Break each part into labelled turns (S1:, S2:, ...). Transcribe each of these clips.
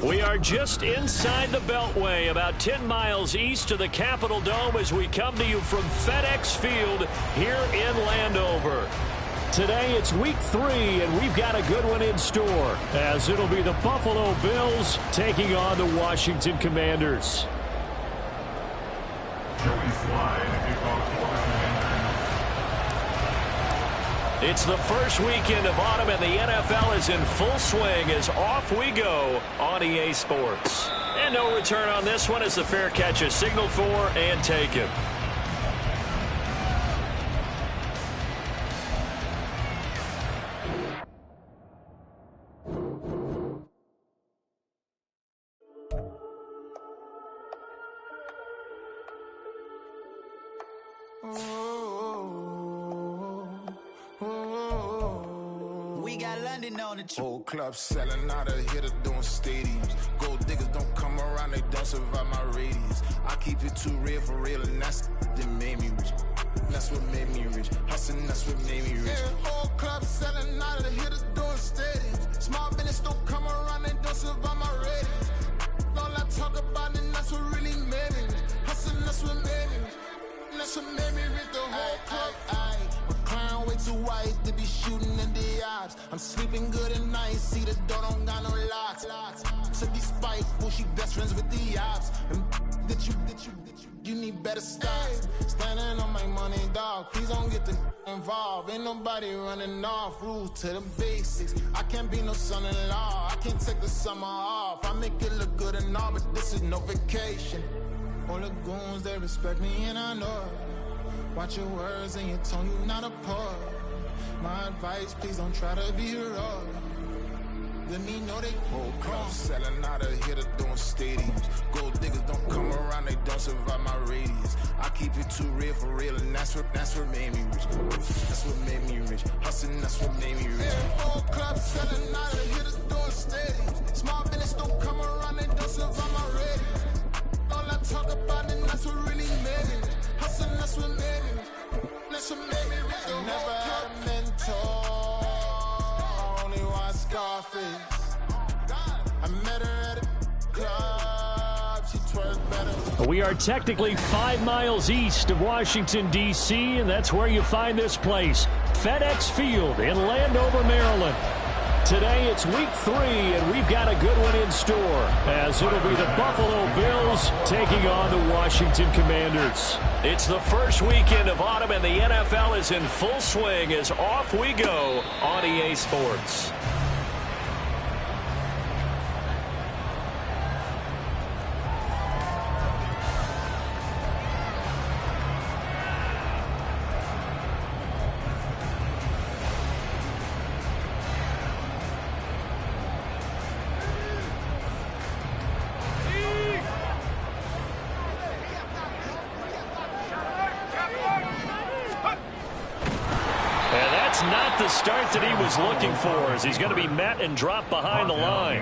S1: We are just inside the Beltway, about 10 miles east of the Capitol Dome as we come to you from FedEx Field here in Landover. Today it's week 3, and we've got a good one in store, as it'll be the Buffalo Bills taking on the Washington Commanders. It's the first weekend of autumn, and the NFL is in full swing as off we go on EA Sports. And no return on this one as the fair catch is signaled for and taken.
S2: Whole club selling out of hitter doing stadiums. Gold diggers don't come around, they don't survive my radius. I keep it too real for real, and that's that made me rich. That's what made me rich. Hustling, that's what made me rich. Yeah, whole club selling out of hitters doing stadiums. Small business don't come around, they don't survive my radius. All I talk about, and that's what really made me rich. Hustling, that's what made me rich. That's what made me rich. The whole club. Clown way too white to be shooting in the eyes. I'm sleeping good at night, see the door don't got no locks. To be spiteful, she best friends with the ops. And you need better styles. Standing on my money, dog. Please don't get the involved. Ain't nobody running off. Rules to the basics. I can't be no son-in-law. I can't take the summer off. I make it look good and all, but this is no vacation. All the goons, they respect me and I know it. Watch your words and your tone, you not a poet. My advice, please don't try to be heroic. Let me know they whole club selling out of hitter doing stadiums. Gold diggers don't come around, they don't survive my radius. I keep it too real for real, and that's what made me rich. That's what made me rich. Hustling, that's what made me rich. Yeah, whole club selling out of hitters doing stadiums. Small business don't come around, they don't survive my radius. All I talk about, and that's what really made me rich. Hustling, that's what made me rich. That's what made me rich. I never had a mentor. I only watch Scarface. I met her at a club. She twerked better.
S1: We are technically 5 miles east of Washington, D.C., and that's where you find this place, FedEx Field in Landover, Maryland. Today it's week 3, and we've got a good one in store, as it'll be the Buffalo Bills taking on the Washington Commanders. It's the first weekend of autumn, and the NFL is in full swing as off we go on EA Sports. Not the start that he was looking for, as he's going to be met and dropped behind the line.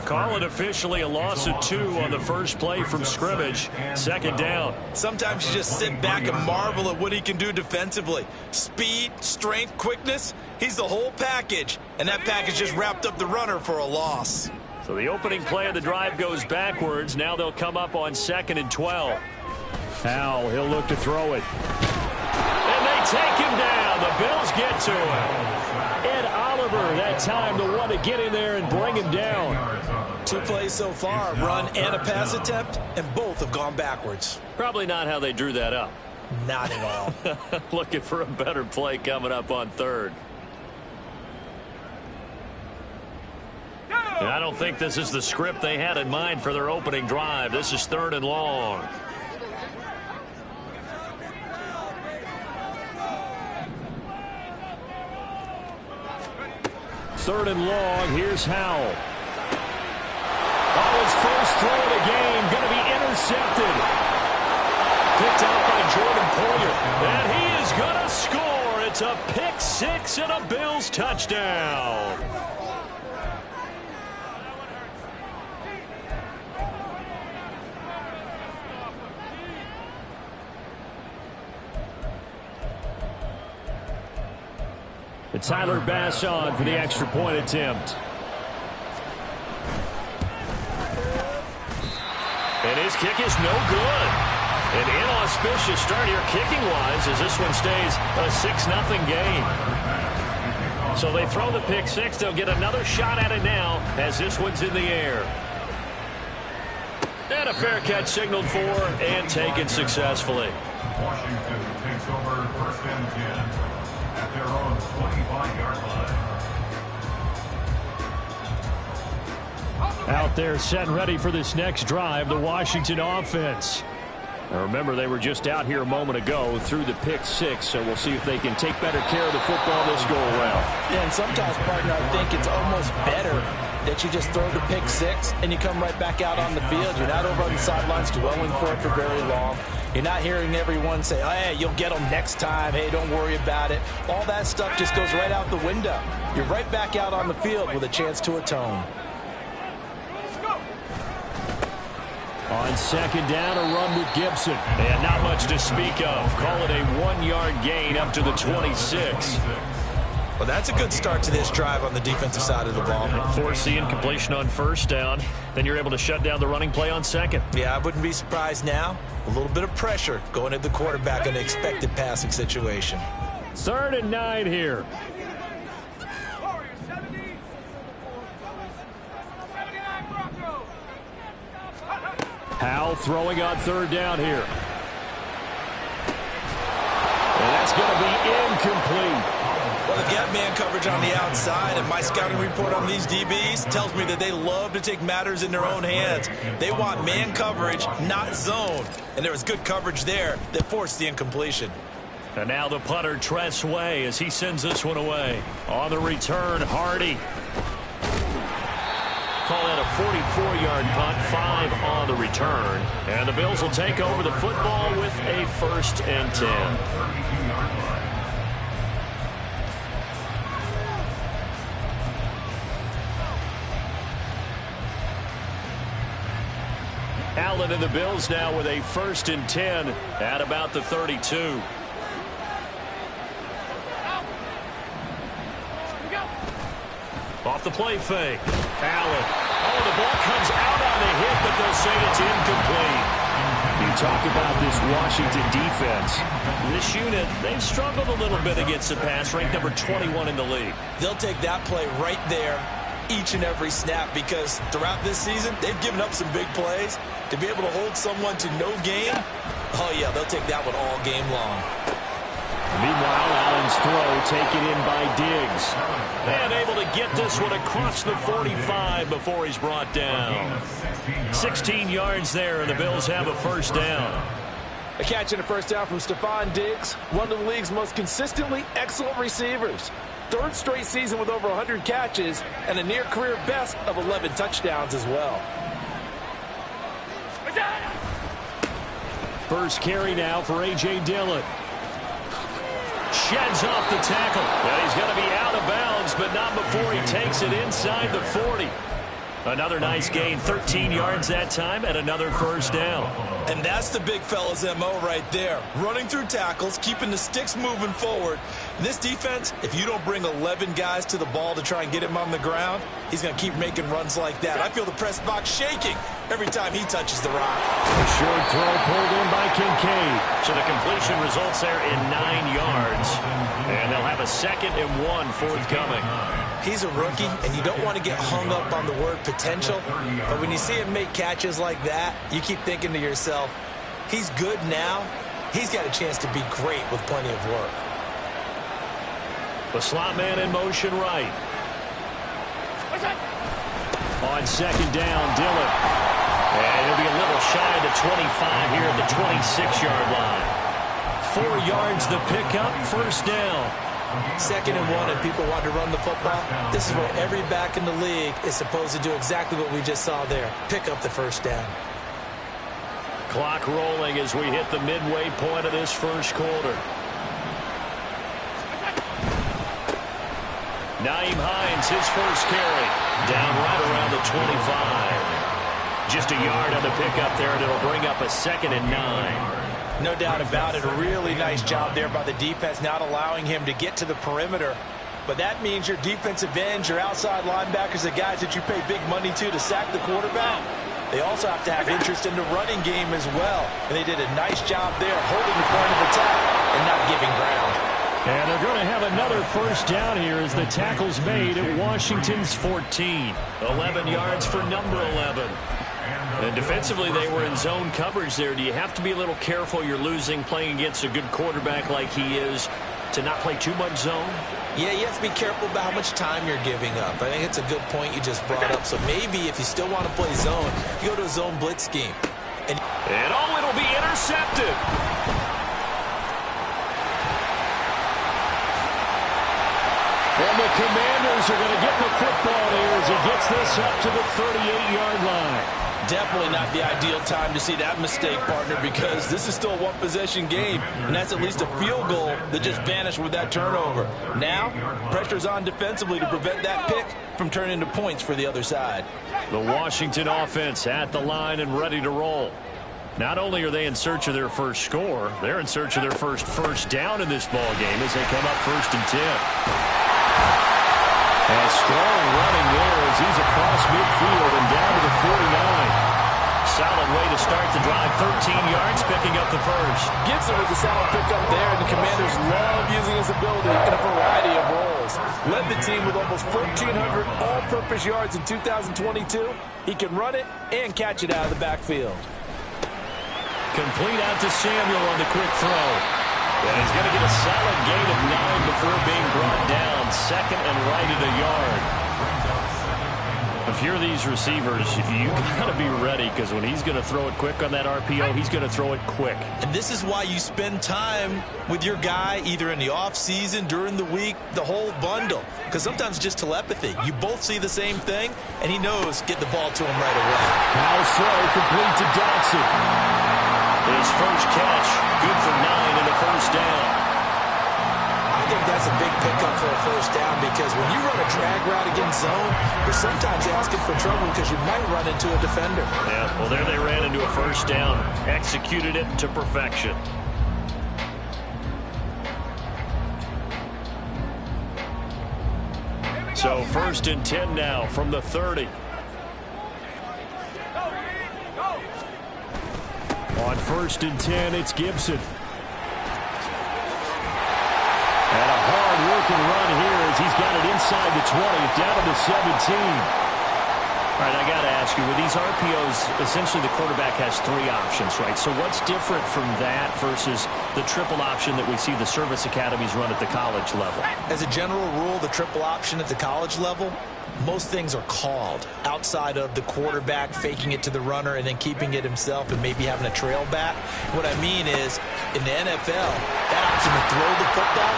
S1: Call it officially a loss of 2 on the first play from scrimmage. Second down.
S3: Sometimes you just sit back and marvel at what he can do defensively. Speed, strength, quickness, he's the whole package. And that package just wrapped up the runner for a loss.
S1: So the opening play of the drive goes backwards. Now they'll come up on 2nd and 12. Howell, he'll look to throw it. And they take him down. The Bills get to him. Ed Oliver, that time, the one to get in there and bring him down.
S3: 2 plays so far, run and a pass attempt, and both have gone backwards.
S1: Probably not how they drew that up.
S3: Not at all.
S1: Looking for a better play coming up on 3rd. And I don't think this is the script they had in mind for their opening drive. This is 3rd and long. 3rd and long. Here's Howell. Oh, his first throw of the game going to be intercepted. Picked out by Jordan Poyer. And he is going to score. It's a pick 6 and a Bills touchdown. And Tyler Bass on for the extra point attempt. His kick is no good. An inauspicious start here kicking-wise as this one stays a 6-0 game. So they throw the pick six. They'll get another shot at it now as this one's in the air. And a fair catch signaled for and taken successfully.
S4: Washington takes over first and 10 at their own 25-yard line.
S1: Out there set and ready for this next drive, the Washington offense. Now remember, they were just out here a moment ago through the pick six, so we'll see if they can take better care of the football this go-around.
S5: Yeah, and sometimes, partner, I think it's almost better that you just throw the pick six and you come right back out on the field. You're not over on the sidelines dwelling for it for very long. You're not hearing everyone say, oh, hey, you'll get them next time. Hey, don't worry about it. All that stuff just goes right out the window. You're right back out on the field with a chance to atone.
S1: On second down, a run with Gibson. And not much to speak of. Call it a 1-yard gain up to the 26.
S3: Well, that's a good start to this drive on the defensive side of the ball.
S1: Force the incompletion on first down. Then you're able to shut down the running play on second.
S3: Yeah, I wouldn't be surprised now. A little bit of pressure going at the quarterback in an expected passing situation.
S1: 3rd and 9 here. Howell throwing on 3rd down here. And that's going to be incomplete.
S3: Well, they've got man coverage on the outside, and my scouting report on these DBs tells me that they love to take matters in their own hands. They want man coverage, not zone. And there was good coverage there that forced the incompletion.
S1: And now the punter, Tress Way, as he sends this one away. On the return, Hardy. Call that a 44-yard punt, 5 on the return. And the Bills will take over the football with a 1st and 10. Allen and the Bills now with a 1st and 10 at about the 32. Off the play fake. Allen. Oh, the ball comes out on the hit, but they'll say it's incomplete. You talk about this Washington defense. This unit, they've struggled a little bit against the pass, ranked number 21 in the league.
S3: They'll take that play right there each and every snap because throughout this season, they've given up some big plays. To be able to hold someone to no gain, oh, yeah, they'll take that one all game long.
S1: Meanwhile, Allen's throw taken in by Diggs. And able to get this one across the 45 before he's brought down. 16 yards there, and the Bills have a 1st down.
S5: A catch and a 1st down from Stephon Diggs, one of the league's most consistently excellent receivers. 3rd straight season with over 100 catches and a near-career best of 11 touchdowns as well.
S1: First carry now for A.J. Dillon. Sheds off the tackle. And he's going to be out of bounds, but not before he takes it inside the 40. Another nice gain, 13 yards that time, and another 1st down.
S3: And that's the big fella's MO right there. Running through tackles, keeping the sticks moving forward. This defense, if you don't bring 11 guys to the ball to try and get him on the ground, he's going to keep making runs like that. I feel the press box shaking every time he touches the rock.
S1: A short throw pulled in by Kincaid. So the completion results there in 9 yards. And they'll have a 2nd and 1 forthcoming.
S3: He's a rookie, and you don't want to get hung up on the word potential. But when you see him make catches like that, you keep thinking to yourself, he's good now. He's got a chance to be great with plenty of work.
S1: The slot man in motion right. On 2nd down, Dillon. And he'll be a little shy of the 25 here at the 26-yard line. 4 yards the pickup, 1st down.
S3: 2nd and 1, and people want to run the football. This is where every back in the league is supposed to do exactly what we just saw there. Pick up the 1st down.
S1: Clock rolling as we hit the midway point of this 1st quarter. Nyheim Hines, his 1st carry. Down right around the 25. Just a yard on the pickup there, and it'll bring up a 2nd and 9.
S5: No doubt about it. A really nice job there by the defense, not allowing him to get to the perimeter. But that means your defensive ends, your outside linebackers, the guys that you pay big money to sack the quarterback, They also have to have interest in the running game as well. And they did a nice job there holding the point of attack and not giving ground.
S1: And they're going to have another first down here as the tackle's made at Washington's 14. 11 yards for number 11. And defensively, they were in zone coverage there. Do you have to be a little careful? You're losing playing against a good quarterback like he is to not play too much zone?
S5: Yeah, you have to be careful about how much time you're giving up. I think it's a good point you just brought up. So maybe if you still want to play zone, you go to a zone blitz scheme. And
S1: it'll be intercepted. And the Commanders are going to get the football here as he gets this up to the 38-yard line.
S5: Definitely not the ideal time to see that mistake, partner, because this is still a one-possession game, and that's at least a field goal that just vanished with that turnover. Now, pressure's on defensively to prevent that pick from turning into points for the other side.
S1: The Washington offense at the line and ready to roll. Not only are they in search of their first score, they're in search of their first down in this ball game as they come up 1st and 10. And strong running there as he's across midfield and down to the 49. Solid way to start the drive. 13 yards, picking up the first.
S5: Gibson with the solid pickup there, and the Commanders love using his ability in a variety of roles. Led the team with almost 1,400 all-purpose yards in 2022. He can run it and catch it out of the backfield.
S1: Complete out to Samuel on the quick throw. And he's going to get a solid gain of 9 before being brought down. 2nd and right at a yard. If you're these receivers, you got to be ready because when he's going to throw it quick on that RPO, he's going to throw it quick.
S5: And this is why you spend time with your guy either in the offseason, during the week, the whole bundle. Because sometimes it's just telepathy. You both see the same thing, and he knows get the ball to him right away.
S1: Now throw complete to Dotson. His first catch, good for 9 and a first down.
S5: I think that's a big pickup for a first down because when you run a drag route against zone, you're sometimes asking for trouble because you might run into a defender.
S1: Yeah, well, there they ran into a first down, executed it to perfection. So 1st and 10 now from the 30. On 1st and 10, it's Gibson. And a hard-working run here as he's got it inside the 20, down to the 17. All right, I got to ask you, with these RPOs, essentially the quarterback has 3 options, right? So what's different from that versus the triple option that we see the service academies run at the college level?
S5: As a general rule, the triple option at the college level, most things are called outside of the quarterback faking it to the runner and then keeping it himself and maybe having a trail back. What I mean is, in the NFL, that option to throw the football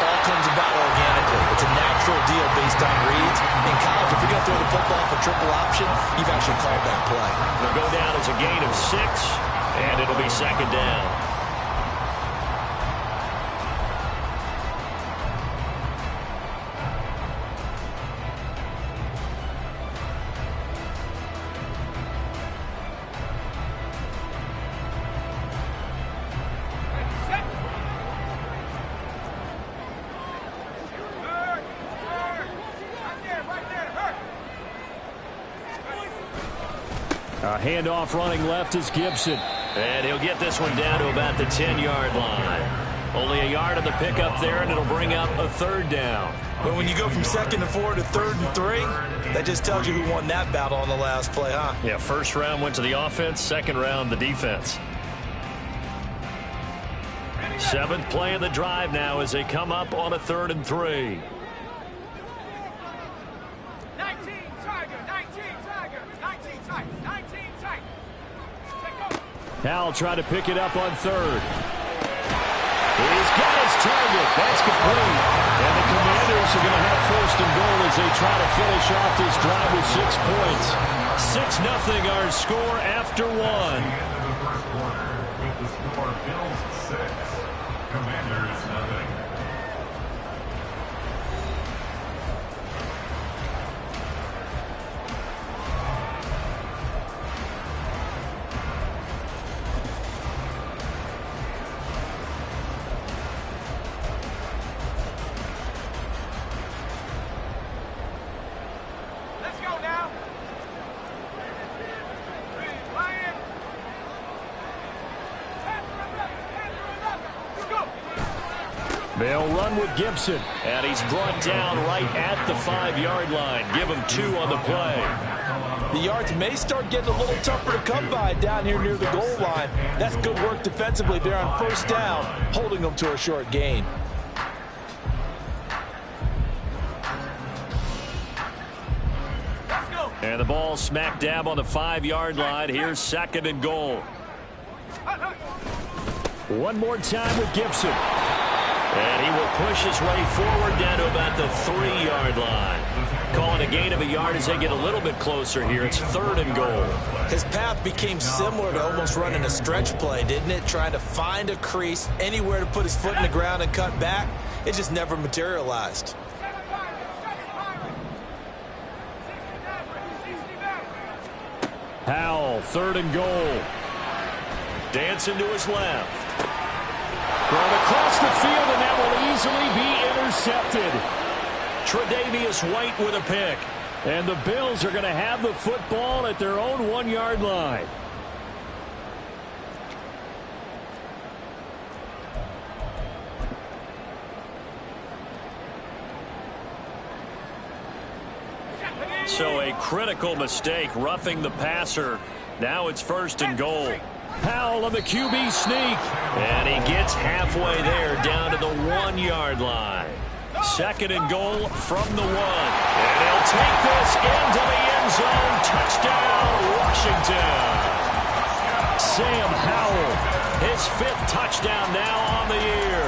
S5: all comes about organically. It's a natural deal based on reads. In college, if you're going to throw the football for triple option, you've actually called that play.
S1: It'll go down as a gain of 6, and it'll be 2nd down. Handoff running left is Gibson. And he'll get this one down to about the 10-yard line. Only a yard of the pickup there, and it'll bring up a 3rd down.
S5: But when you go from 2nd and 4 to 3rd and 3, that just tells you who won that battle on the last play, huh?
S1: Yeah, 1st round went to the offense, 2nd round the defense. 7th play of the drive now as they come up on a 3rd and 3. Howell trying to pick it up on 3rd. He's got his target. That's complete. And the Commanders are going to have 1st and goal as they try to finish off this drive with 6 points. 6-0 our score after 1.
S4: With the score, Bills 6, Commanders 0.
S1: They'll run with Gibson. And he's brought down right at the 5-yard line. Give him 2 on the play.
S5: The yards may start getting a little tougher to come by down here near the goal line. That's good work defensively there on first down, holding them to a short gain.
S1: And the ball smack dab on the 5-yard line. Here's 2nd and goal. One more time with Gibson. And he will push his way forward down to about the 3-yard line. Calling a gain of a yard as they get a little bit closer here. It's 3rd and goal.
S5: His path became similar to almost running a stretch play, didn't it? Trying to find a crease, anywhere to put his foot in the ground and cut back. It just never materialized.
S1: Howell, 3rd and goal. Dancing to his left. Thrown across the field, and that will easily be intercepted. Tre'Davious White with a pick. And the Bills are going to have the football at their own 1-yard line. So a critical mistake, roughing the passer. Now it's 1st and goal. Howell on the QB sneak. And he gets halfway there, down to the 1-yard line. 2nd and goal from the 1. And he'll take this into the end zone. Touchdown, Washington. Sam Howell, his 5th touchdown now on the year.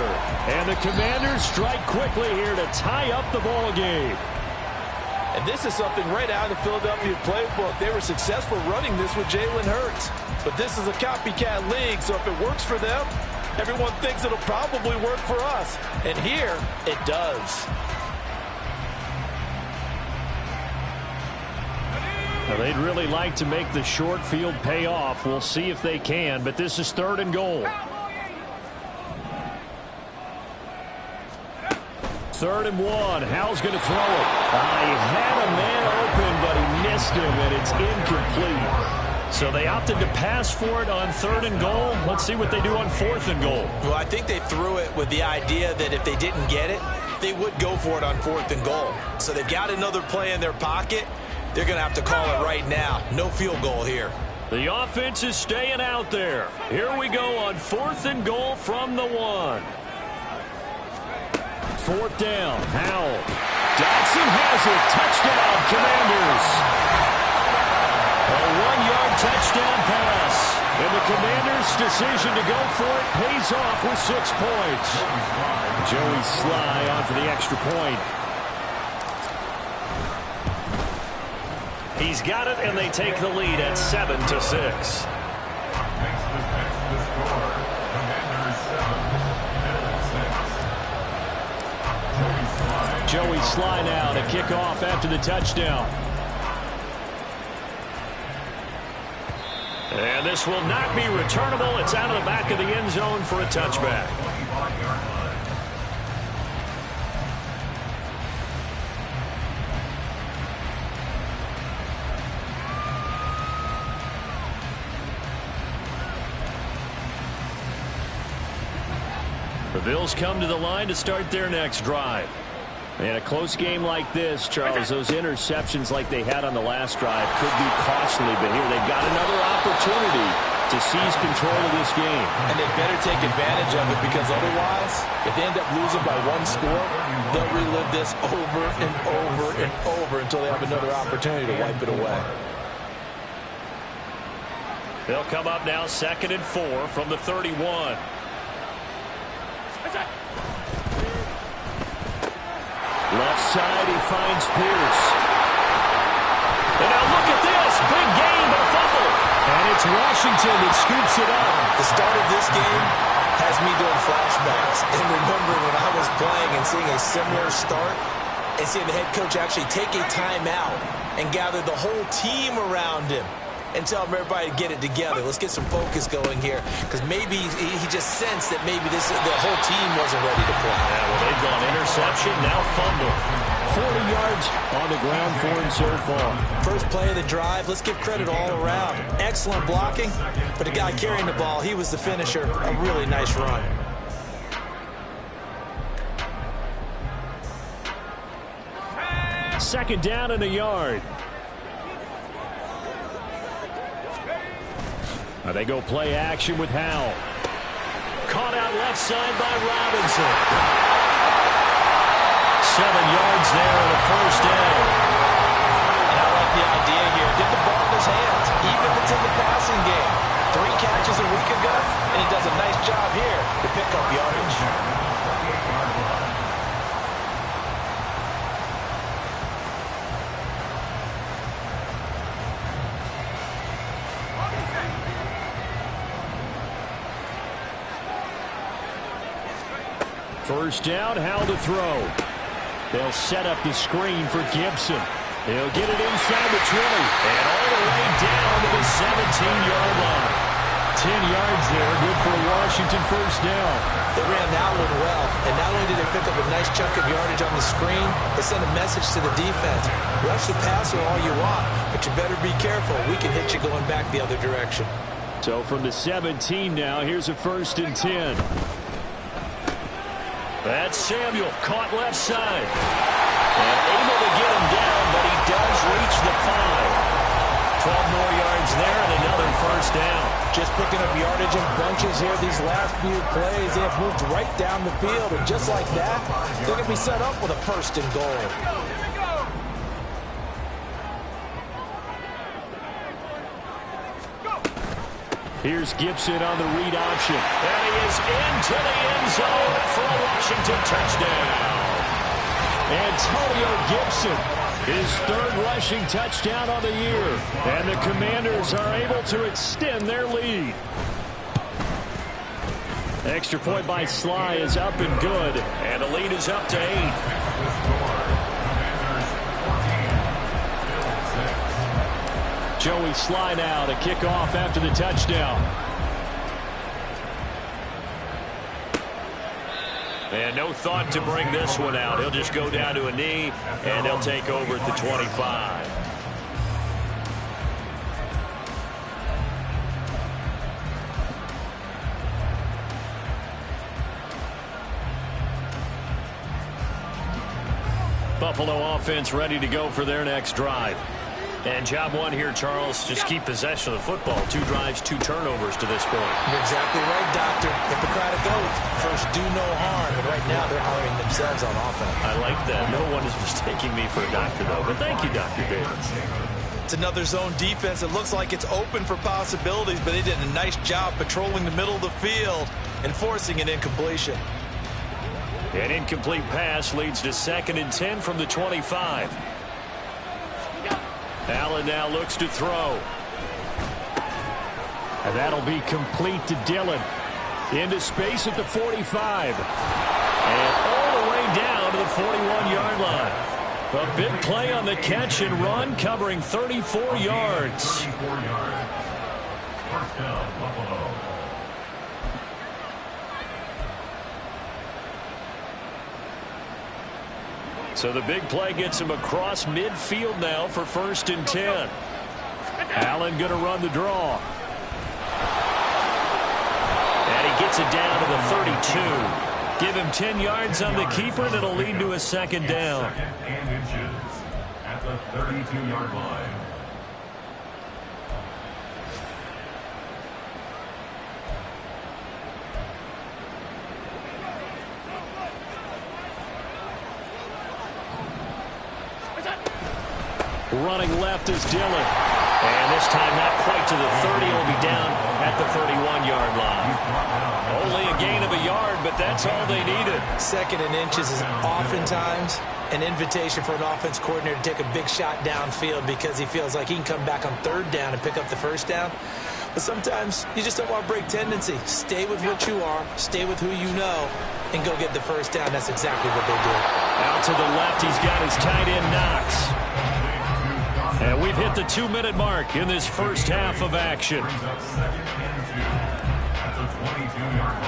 S1: And the Commanders strike quickly here to tie up the ball game.
S5: And this is something right out of the Philadelphia playbook. They were successful running this with Jalen Hurts. But this is a copycat league, so if it works for them, everyone thinks it'll probably work for us. And here, it does.
S1: Now, they'd really like to make the short field pay off. We'll see if they can, but this is 3rd and goal. 3rd and 1. Howell's going to throw it. He had a man open, but he missed him, and it's incomplete. So they opted to pass for it on 3rd and goal. Let's see what they do on 4th and goal.
S5: Well, I think they threw it with the idea that if they didn't get it, they would go for it on 4th and goal. So they've got another play in their pocket. They're going to have to call it right now. No field goal here.
S1: The offense is staying out there. Here we go on 4th and goal from the 1. 4th down. Howell. Dodson has it. Touchdown, Commanders. A 1-yard touchdown pass. And the Commanders' decision to go for it pays off with 6 points. Joey Sly on for the extra point. He's got it, and they take the lead at 7-6.
S4: Next to the score, Commanders 7,
S1: Joey Sly now to kick off after the touchdown. And this will not be returnable. It's out of the back of the end zone for a touchback. The Bills come to the line to start their next drive. And a close game like this, Charles, those interceptions like they had on the last drive could be costly. But here they've got another opportunity to seize control of this game.
S5: And they better take advantage of it, because otherwise, if they end up losing by 1 score, they'll relive this over and over and over until they have another opportunity to wipe it away.
S1: They'll come up now 2nd and 4 from the 31. Left side, he finds Pierce. And now look at this. Big gain, but a fumble. And it's Washington that scoops it up.
S5: The start of this game has me doing flashbacks and remembering when I was playing and seeing a similar start and seeing the head coach actually take a timeout and gather the whole team around him and tell everybody to get it together. Let's get some focus going here, because maybe he just sensed that maybe the whole team wasn't ready to play.
S1: Yeah, well, they've gone interception, now fumble. 40 yards on the ground for him so far.
S5: First play of the drive, let's give credit all around. Excellent blocking, but the guy carrying the ball, he was the finisher. A really nice run.
S1: Second down and a yard. Now they go play action with Howell. Caught out left side by Robinson. 7 yards there and a first down.
S5: And I like the idea here. Get the ball in his hands, even if it's in the passing game. 3 catches a week ago, and he does a nice job here to pick up yardage.
S1: First down, Howell to throw. They'll set up the screen for Gibson. He'll get it inside the 20 and all the way down to the 17-yard line. 10 yards there, good for a Washington first down.
S5: They ran that one well, and not only did they pick up a nice chunk of yardage on the screen, they sent a message to the defense. Rush the passer all you want, but you better be careful. We can hit you going back the other direction.
S1: So from the 17 now, here's a 1st and 10. That's Samuel, caught left side. And able to get him down, but he does reach the 5. 12 more yards there and another first down.
S5: Just picking up yardage in bunches here these last few plays. They have moved right down the field, and just like that, they're going to be set up with a 1st and goal.
S1: Here's Gibson on the read option. And he is into the end zone for a Washington touchdown. Antonio Gibson, his 3rd rushing touchdown on the year. And the Commanders are able to extend their lead. Extra point by Sly is up and good. And the lead is up to 8. Joey Sly now to kick off after the touchdown. And no thought to bring this one out. He'll just go down to a knee, and they'll take over at the 25. Buffalo offense ready to go for their next drive. And job one here, Charles, just keep possession of the football. 2 drives, 2 turnovers to this point.
S5: You're exactly right, Doctor. Hippocratic oath. First, do no harm. And right now, they're hiring themselves on offense.
S1: I like that. No one is mistaking me for a doctor, though. But thank you, Dr. Davis.
S3: It's another zone defense. It looks like it's open for possibilities, but they did a nice job patrolling the middle of the field and forcing an incompletion.
S1: An incomplete pass leads to 2nd and 10 from the 25. Allen now looks to throw. And that'll be complete to Dillon. Into space at the 45. And all the way down to the 41-yard line. A big play on the catch and run, covering 34 yards.
S4: 34 yards. First down, Buffalo.
S1: So the big play gets him across midfield now for 1st and 10. Allen going to run the draw. And he gets it down to the 32. Give him 10 yards on the keeper, and it'll lead to a 2nd down.
S4: 2nd and inches at the 32-yard line.
S1: Running left is Dillon. And this time not quite to the 30. Will be down at the 31-yard line. Only a gain of a yard, but that's all they needed.
S5: 2nd and inches is oftentimes an invitation for an offense coordinator to take a big shot downfield because he feels like he can come back on 3rd down and pick up the 1st down. But sometimes you just don't want to break tendency. Stay with what you are, stay with who you know, and go get the 1st down. That's exactly what they did.
S1: Out to the left, he's got his tight end Knox. And we've hit the 2-minute mark in this first half of action.
S4: Brings up 2nd and 2 at the 22-yard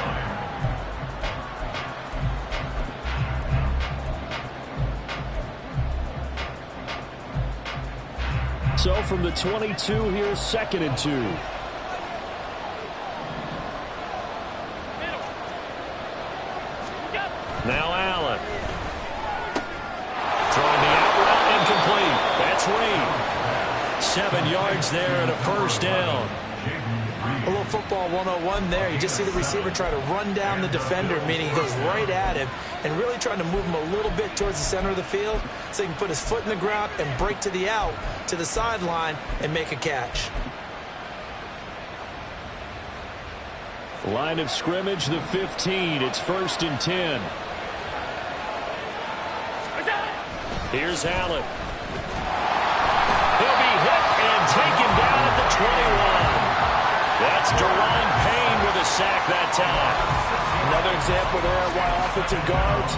S4: line.
S1: So from the 22, here's 2nd and 2. Now Allen. Throwing the out route 7 yards there and a first down.
S5: A little football 101 there. You just see the receiver try to run down the defender, meaning he goes right at him and really trying to move him a little bit towards the center of the field so he can put his foot in the ground and break to the out, to the sideline, and make a catch.
S1: Line of scrimmage, the 15. It's 1st and 10. Here's Allen. He'll be hit and taken down at the 21. That's Daron Payne with a sack that time.
S5: Another example there why offensive guards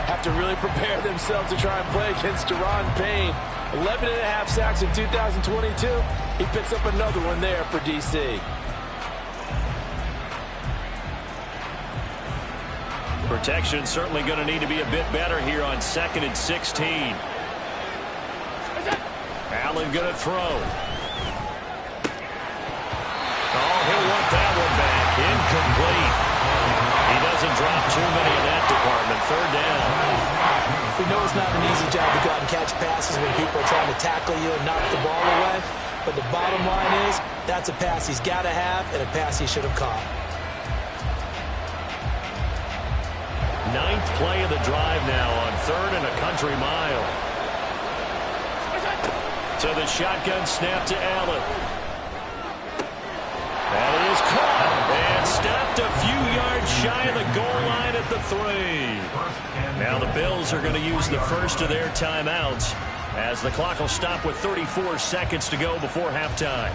S5: have to really prepare themselves to try and play against Daron Payne. 11.5 sacks in 2022. He picks up another one there for DC.
S1: Protection certainly going to need to be a bit better here on 2nd and 16. Allen going to throw. Oh, he'll want that one back. Incomplete. He doesn't drop too many in that department. 3rd down.
S5: We know it's not an easy job to go out and catch passes when people are trying to tackle you and knock the ball away. But the bottom line is, that's a pass he's got to have and a pass he should have caught.
S1: 9th play of the drive now on 3rd and a country mile. So the shotgun snap to Allen. That is caught and stopped a few yards shy of the goal line at the 3. Now the Bills are going to use the first of their timeouts as the clock will stop with 34 seconds to go before halftime.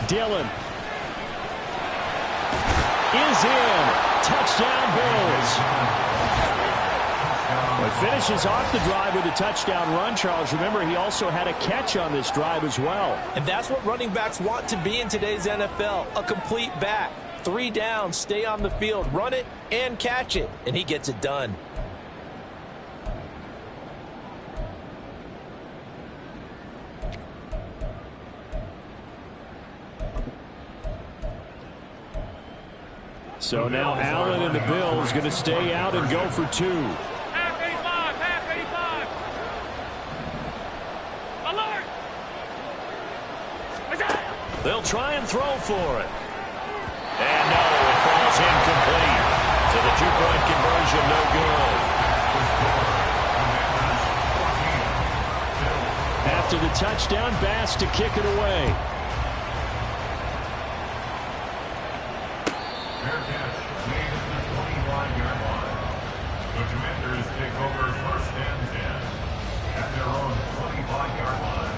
S1: Dillon is in. Touchdown, Bills. Well, finishes off the drive with a touchdown run, Charles. Remember, he also had a catch on this drive as well.
S5: And that's what running backs want to be in today's NFL, a complete back. 3 downs, stay on the field, run it, and catch it. And he gets it done.
S1: So now Allen and the Bills going to stay out and go for 2.
S6: Half 85. Alert!
S1: They'll try and throw for it. And no, it falls incomplete. So the 2-point conversion no good. After the touchdown, Bass to kick it away.
S4: Fair catch made at the 21-yard line. The Commanders take over 1st and 10 at their own 25-yard line.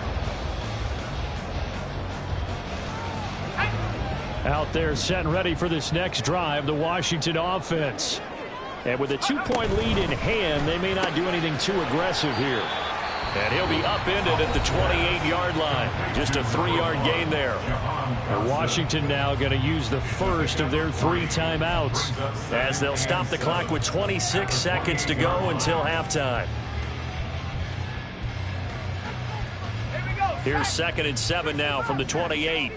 S1: Out there set and ready for this next drive, the Washington offense. And with a 2-point lead in hand, they may not do anything too aggressive here. And he'll be upended at the 28-yard line. Just a 3-yard gain there. And Washington now going to use the first of their 3 timeouts as they'll stop the clock with 26 seconds to go until halftime. Here's 2nd and 7 now from the 28.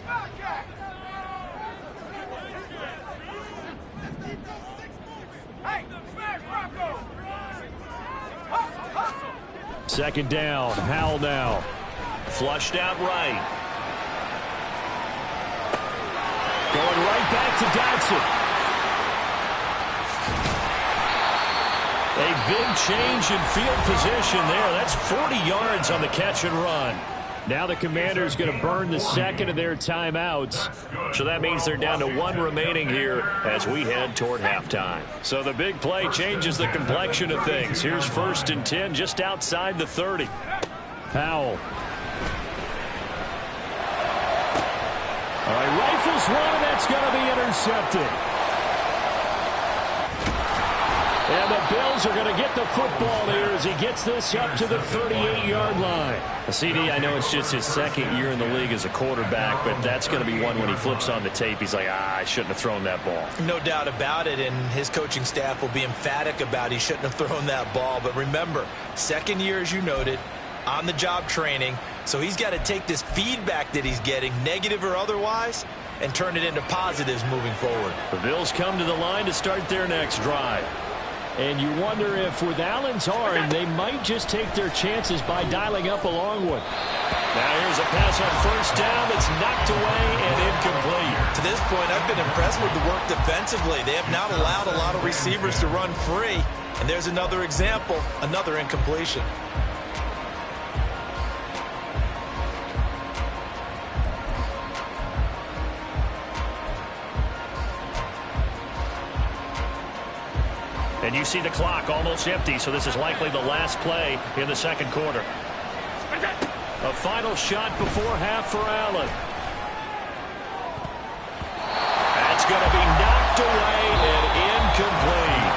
S1: Second down, Howell now. Flushed out right. Going right back to Dodson. A big change in field position there. That's 40 yards on the catch and run. Now the Commanders going to burn the 2nd of their timeouts. So that means they're down to 1 remaining here as we head toward halftime. So the big play changes the complexion of things. Here's 1st and 10 just outside the 30. Howell. All right, rifles one, and that's going to be intercepted. And the Bills are going to get the football here as he gets this up to the 38-yard line. CD, I know it's just his 2nd year in the league as a quarterback, but that's going to be one when he flips on the tape, he's like, I shouldn't have thrown that ball.
S5: No doubt about it, and his coaching staff will be emphatic about he shouldn't have thrown that ball. But remember, 2nd year, as you noted,
S3: on-the-job training. So he's got to take this feedback that he's getting, negative or otherwise, and turn it into positives moving forward.
S1: The Bills come to the line to start their next drive. And you wonder if with Allen's arm, they might just take their chances by dialing up a long one. Now here's a pass on first down that's knocked away and incomplete.
S3: To this point, I've been impressed with the work defensively. They have not allowed a lot of receivers to run free. And there's another example, another incompletion.
S1: And you see the clock almost empty, so this is likely the last play in the second quarter. A final shot before half for Allen. That's going to be knocked away and incomplete.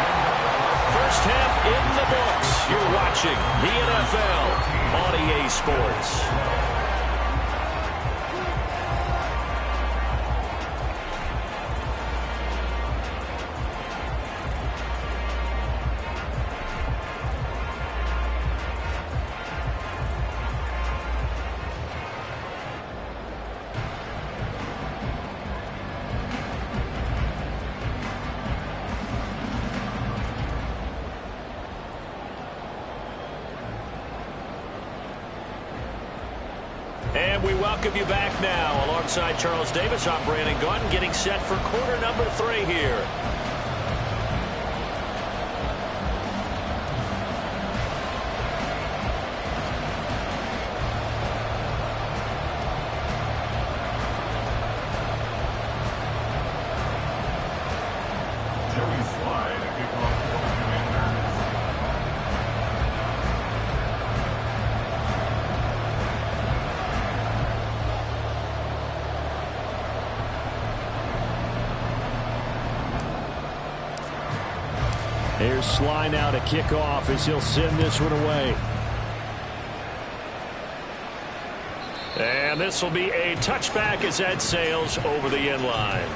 S1: First half in the books. You're watching the NFL on EA Sports. And we welcome you back now. Alongside Charles Davis, I'm Brandon Gaudin, getting set for quarter number 3 here.
S4: Joey Slye to kick off for the Commanders.
S1: Here's Slye now to kick off as he'll send this one away. And this will be a touchback as that sails over the end line.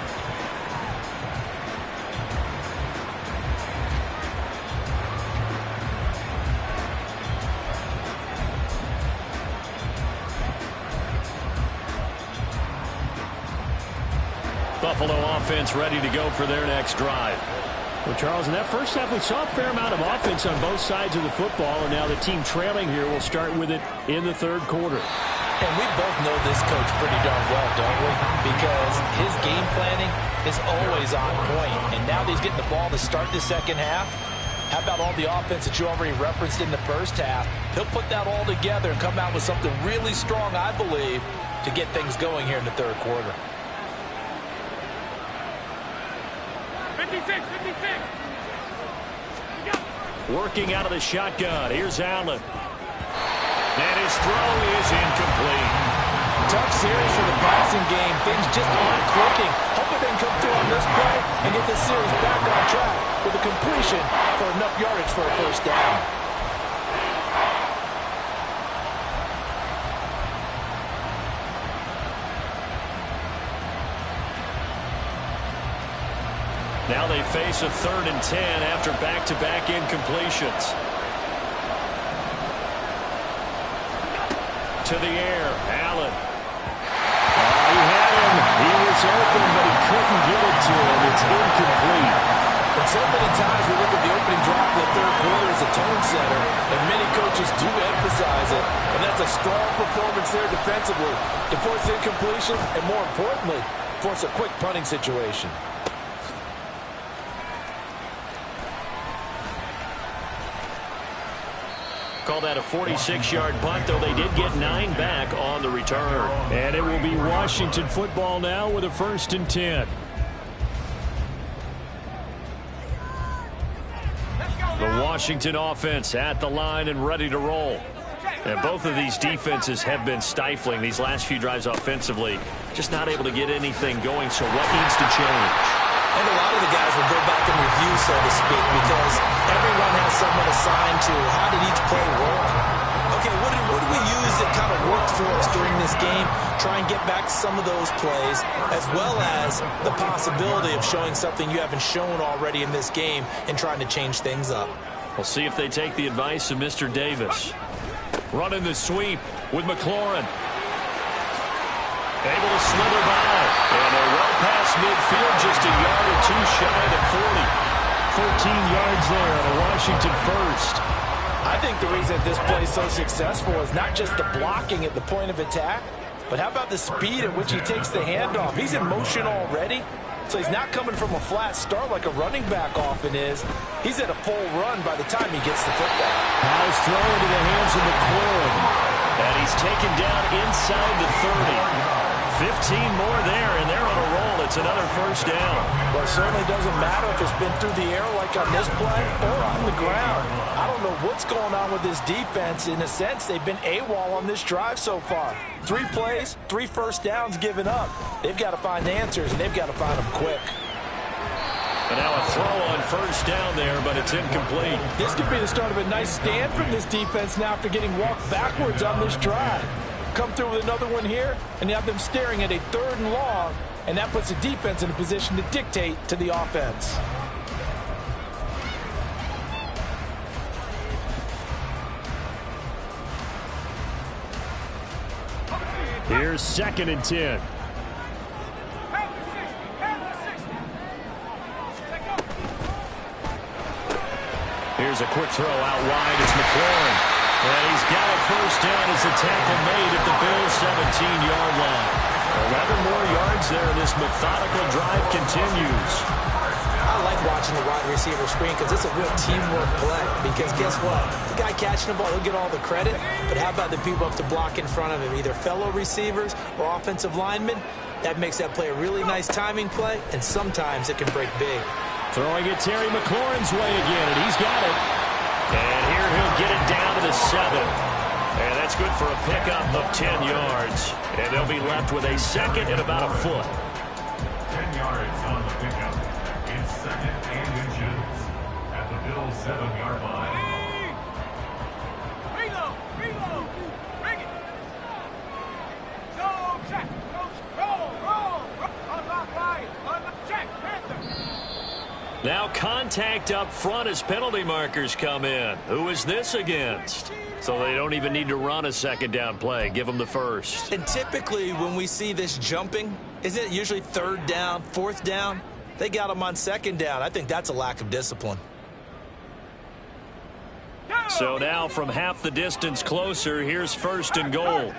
S1: Buffalo offense ready to go for their next drive. Well, Charles, in that first half, we saw a fair amount of offense on both sides of the football, and now the team trailing here will start with it in the third quarter.
S5: And we both know this coach pretty darn well, don't we? Because his game planning is always on point, and now that he's getting the ball to start the second half, how about all the offense that you already referenced in the first half? He'll put that all together and come out with something really strong, I believe, to get things going here in the third quarter.
S6: 56.
S1: Working out of the shotgun. Here's Allen. And his throw is incomplete.
S5: Tough series for the passing game. Things just aren't clicking. Hoping they can come through on this play and get this series back on track with a completion for enough yardage for a first down.
S1: Now they face a 3rd and 10 after back-to-back incompletions. To the air, Allen. He had him. He was open, but he couldn't get it to him. It's incomplete.
S5: And so many times we look at the opening drive of the third quarter as a tone setter, and many coaches do emphasize it. And that's a strong performance there defensively to force incompletion and, more importantly, force a quick punting situation.
S1: Call that a 46-yard punt, though they did get 9 back on the return. And it will be Washington football now with a 1st and 10. The Washington offense at the line and ready to roll. And both of these defenses have been stifling these last few drives offensively. Just not able to get anything going, so what needs to change?
S3: And a lot of the guys will go back and review, so to speak, because everyone has someone assigned to how did each play work. Okay, what did we use that kind of worked for us during this game? Try and get back some of those plays, as well as the possibility of showing something you haven't shown already in this game and trying to change things up.
S1: We'll see if they take the advice of Mr. Davis. Running the sweep with McLaurin. Able to slither by. And they're well past midfield, just a yard or two shy of 40. 14 yards there on a Washington first.
S5: I think the reason this play is so successful is not just the blocking at the point of attack, but how about the speed at which he takes the handoff? He's in motion already, so he's not coming from a flat start like a running back often is. He's at a full run by the time he gets the football.
S1: Powell's throw into the hands of McLaurin. And he's taken down inside the 30. 15 more there, and they're on a roll. It's another first down.
S5: Well, it certainly doesn't matter if it's been through the air like on this play or on the ground. I don't know what's going on with this defense. In a sense, they've been AWOL on this drive so far. 3 plays, 3 first downs given up. They've got to find answers, and they've got to find them quick.
S1: And now a throw on first down there, but it's incomplete.
S5: This could be the start of a nice stand from this defense now after getting walked backwards on this drive. Come through with another one here, and you have them staring at a 3rd and long, and that puts the defense in a position to dictate to the offense.
S1: Here's 2nd and 10. Here's a quick throw out wide. It's McLaurin. And he's got a first down as a tackle made at the Bills' 17-yard line. 11 more yards there. This methodical drive continues.
S7: I like watching the wide receiver screen because it's a real teamwork play. Because guess what? The guy catching the ball, he'll get all the credit. But how about the people up to block in front of him, either fellow receivers or offensive linemen? That makes that play a really nice timing play, and sometimes it can break big.
S1: Throwing it Terry McLaurin's way again, and he's got it. And here he'll get it down to the 7. And that's good for a pickup of 10 yards. And they'll be left with a 2nd and about a foot.
S4: 10 yards on the pickup. It's 2nd and inches at the Bills' 7-yard line.
S6: Reload. Bring it. Go, check. Roll. Unlock right. Check. Panther.
S1: Now contact up front as penalty markers come in. Who is this against? So they don't even need to run a 2nd down play. Give them the first.
S5: And typically when we see this jumping, isn't it usually 3rd down, 4th down? They got them on 2nd down. I think that's a lack of discipline.
S1: So now from half the distance closer, here's 1st and goal.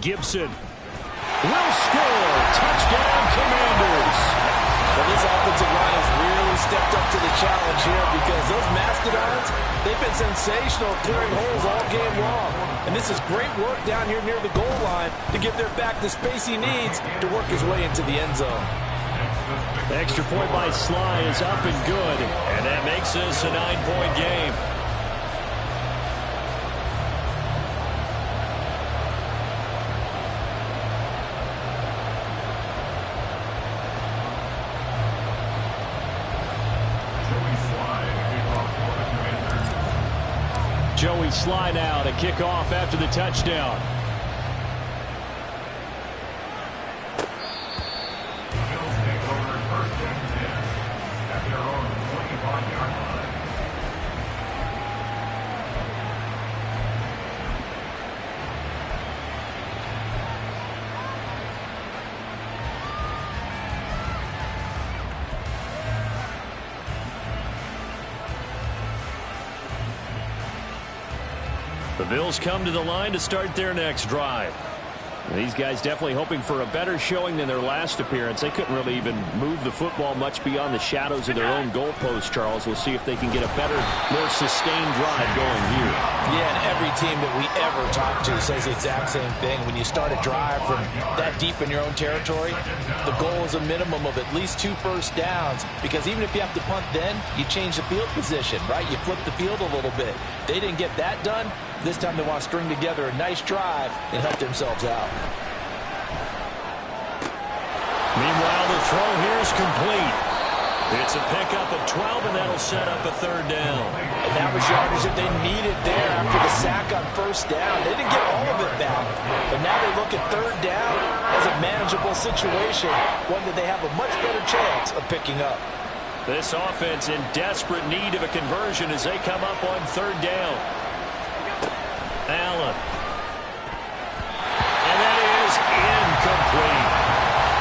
S1: Gibson will score. Touchdown, Commanders.
S5: Well, this offensive line has really stepped up to the challenge here because those Mastodons, they've been sensational clearing holes all game long. And this is great work down here near the goal line to give their back the space he needs to work his way into the end zone.
S1: Extra point by Sly is up and good. And that makes this a 9-point game. Joey Sly now to kick off after the touchdown.
S4: The Bills take over 1st and 10 at their own 25-yard line.
S1: The Bills come to the line to start their next drive. These guys definitely hoping for a better showing than their last appearance. They couldn't really even move the football much beyond the shadows of their own goalpost, Charles. We'll see if they can get a better, more sustained drive going here.
S5: Yeah, and every team that we ever talk to says the exact same thing. When you start a drive from that deep in your own territory, the goal is a minimum of at least 2 first downs, because even if you have to punt then, you change the field position, right? You flip the field a little bit. They didn't get that done. This time they want to string together a nice drive and help themselves out.
S1: Meanwhile, the throw here is complete. It's a pickup of 12, and that'll set up a 3rd down.
S5: And that was yardage that they needed there after the sack on 1st down. They didn't get all of it back. But now they look at 3rd down as a manageable situation, one that they have a much better chance of picking up.
S1: This offense in desperate need of a conversion as they come up on third down. Allen. And that is incomplete.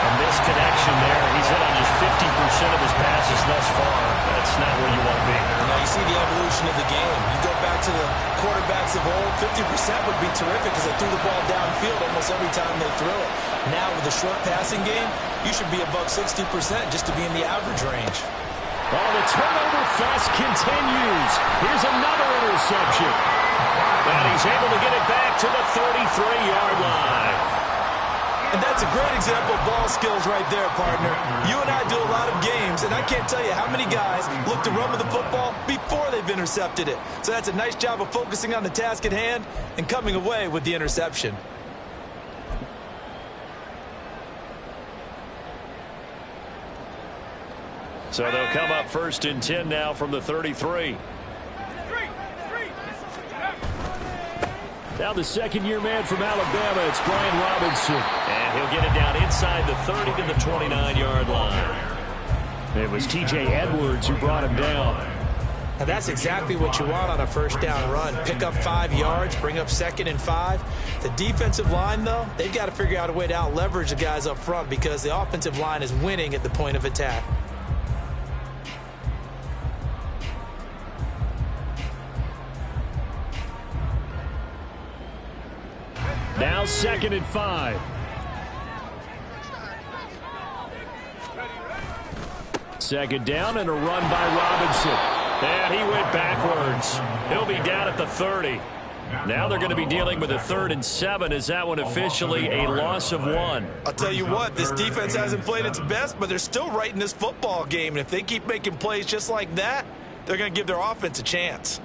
S1: A misconnection there. He's hit on just 50% of his passes thus far. That's not where you want to be.
S5: Now you see the evolution of the game. You go back to the quarterbacks of old, 50% would be terrific because they threw the ball downfield almost every time they throw it. Now with the short passing game, you should be above 60% just to be in the average range.
S1: Oh, the turnover fest continues. Here's another interception. And he's able to get it back to the 33-yard line.
S5: And that's a great example of ball skills right there, partner. You and I do a lot of games, and I can't tell you how many guys look to run with the football before they've intercepted it. So that's a nice job of focusing on the task at hand and coming away with the interception.
S1: So they'll come up 1st and 10 now from the 33. Now the second-year man from Alabama, it's Brian Robinson. And he'll get it down inside the 30 to the 29-yard line. It was T.J. Edwards who brought him down.
S7: Now that's exactly what you want on a first down run. Pick up 5 yards, bring up 2nd and 5. The defensive line, though, they've got to figure out a way to out-leverage the guys up front because the offensive line is winning at the point of attack.
S1: Now 2nd and 5. Second down and a run by Robinson. And he went backwards. He'll be down at the 30. Now they're going to be dealing with a 3rd and 7. Is that one officially a loss of 1?
S5: I'll tell you what, this defense hasn't played its best, but they're still right in this football game. And if they keep making plays just like that, they're going to give their offense a chance.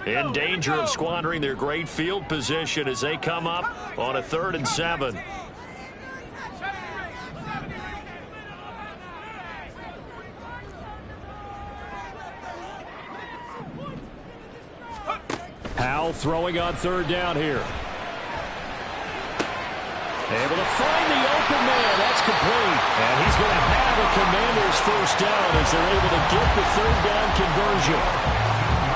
S1: In danger of squandering their great field position as they come up on a 3rd and 7. Howell throwing on 3rd down here. Able to find the open man. That's complete. And he's going to have a Commanders first down as they're able to get the 3rd down conversion.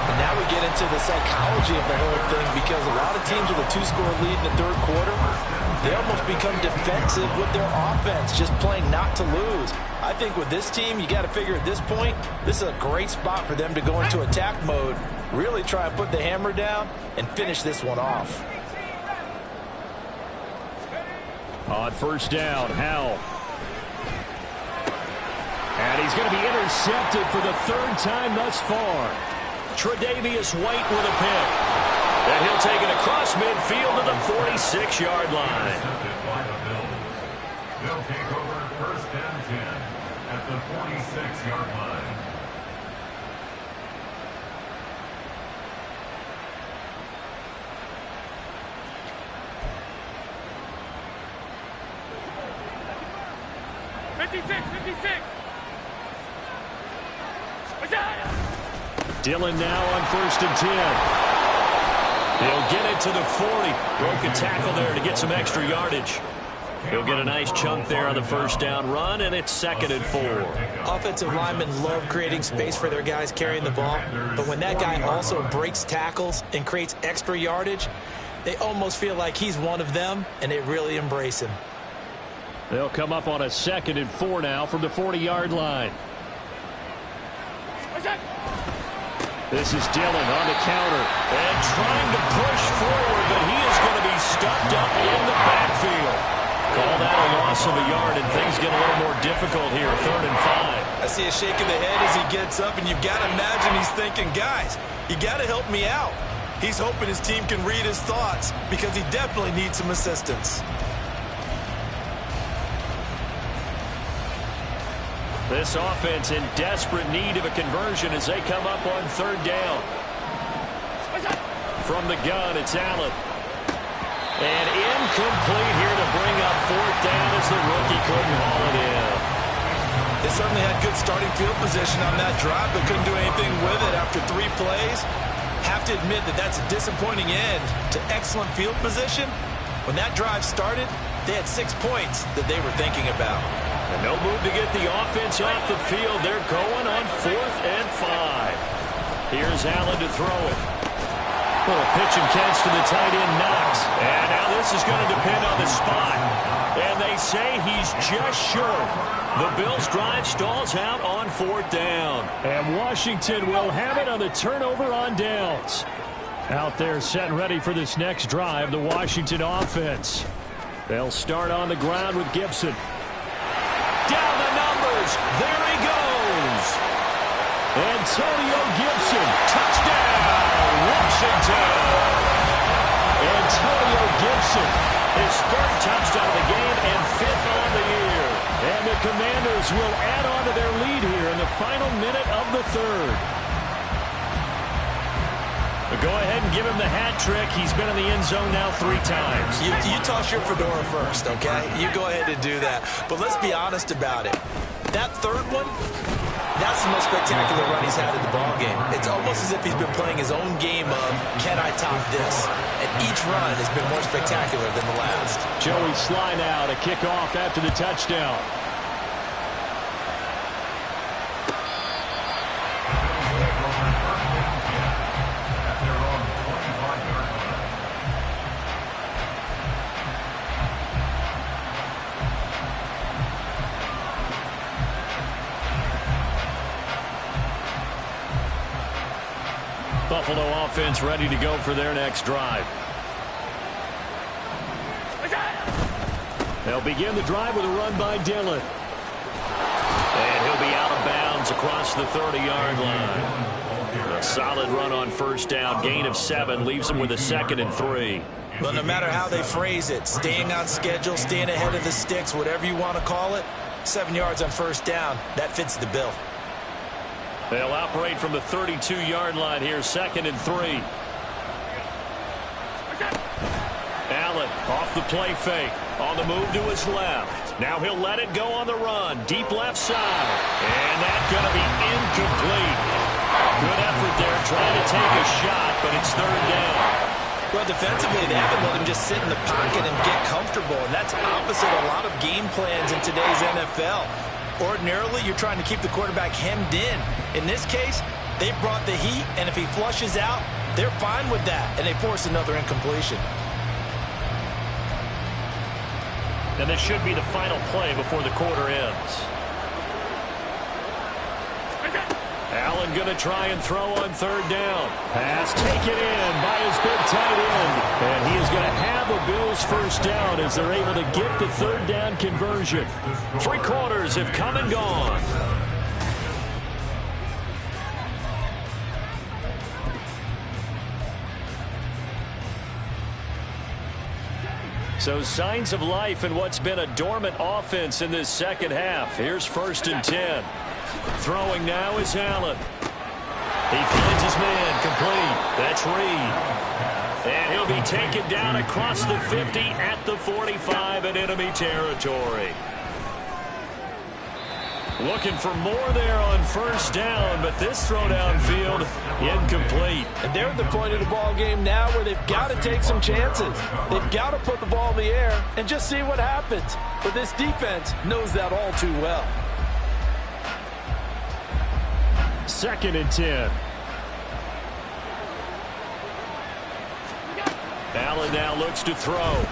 S5: And now we get into the psychology of the whole thing because a lot of teams with a 2-score lead in the 3rd quarter, they almost become defensive with their offense, just playing not to lose. I think with this team, you got to figure at this point, this is a great spot for them to go into attack mode, really try and put the hammer down and finish this one off.
S1: On 1st down, Howell. And he's going to be intercepted for the 3rd time thus far. Tre'Davious White with a pick. And he'll take it across midfield to the 46-yard line.
S4: They'll take over 1st and 10 at the 46-yard line.
S1: Dillon now on 1st and 10. He'll get it to the 40. Broke a tackle there to get some extra yardage. He'll get a nice chunk there on the 1st down run, and it's 2nd and 4.
S7: Offensive linemen love creating space for their guys carrying the ball, but when that guy also breaks tackles and creates extra yardage, they almost feel like he's one of them, and they really embrace him.
S1: They'll come up on a 2nd and 4 now from the 40-yard line. This is Dillon on the counter and trying to push forward, but he is going to be stuffed up in the backfield. Call that a loss of a yard, and things get a little more difficult here, 3rd and 5.
S5: I see a shake of the head as he gets up, and you've got to imagine he's thinking, guys, you got to help me out. He's hoping his team can read his thoughts because he definitely needs some assistance.
S1: This offense in desperate need of a conversion as they come up on 3rd down. From the gun, it's Allen. And incomplete here to bring up 4th down as the rookie couldn't haul it in.
S5: They certainly had good starting field position on that drive, but couldn't do anything with it after 3 plays. Have to admit that that's a disappointing end to excellent field position. When that drive started, they had 6 points that they were thinking about.
S1: And no move to get the offense off the field. They're going on 4th and 5. Here's Allen to throw it. Well, a pitch and catch to the tight end, Knox. And now this is going to depend on the spot. And they say he's just short. The Bills' drive stalls out on 4th down. And Washington will have it on the turnover on downs. Out there set and ready for this next drive, the Washington offense. They'll start on the ground with Gibson. Down the numbers. There he goes. Antonio Gibson. Touchdown, Washington. Antonio Gibson. His 3rd touchdown of the game and 5th on the year. And the Commanders will add on to their lead here in the final minute of the 3rd. But go ahead and give him the hat trick. He's been in the end zone now 3 times.
S5: You toss your fedora first, okay? You go ahead and do that. But let's be honest about it. That 3rd one, that's the most spectacular run he's had in the ballgame. It's almost as if he's been playing his own game of, can I top this? And each run has been more spectacular than the last.
S1: Joey Sly now to kick off after the touchdown. Buffalo offense ready to go for their next drive. They'll begin the drive with a run by Dillon. And he'll be out of bounds across the 30-yard line. A solid run on 1st down. Gain of 7 leaves them with a 2nd and 3.
S5: Well, no matter how they phrase it, staying on schedule, staying ahead of the sticks, whatever you want to call it, 7 yards on 1st down, that fits the bill.
S1: They'll operate from the 32-yard line here, 2nd and 3. Allen off the play fake. On the move to his left. Now he'll let it go on the run. Deep left side. And that's going to be incomplete. Good effort there trying to take a shot, but it's 3rd down.
S5: Well, defensively, they haven't let him just sit in the pocket and get comfortable. And that's opposite a lot of game plans in today's NFL. Ordinarily, you're trying to keep the quarterback hemmed in. In this case, they brought the heat, and if he flushes out, they're fine with that, and they force another incompletion.
S1: And this should be the final play before the quarter ends. Allen going to try and throw on 3rd down. Pass taken in by his big tight end. And he is going to have a Bills 1st down as they're able to get the 3rd down conversion. 3 quarters have come and gone. So signs of life in what's been a dormant offense in this 2nd half. Here's 1st and 10. Throwing now is Allen. He finds his man complete. That's Reed. And he'll be taken down across the 50 at the 45 in enemy territory. Looking for more there on 1st down, but this throw downfield incomplete.
S7: And they're at the point of the ball game now where they've got to take some chances. They've got to put the ball in the air and just see what happens. But this defense knows that all too well.
S1: 2nd and 10. Allen now looks to throw.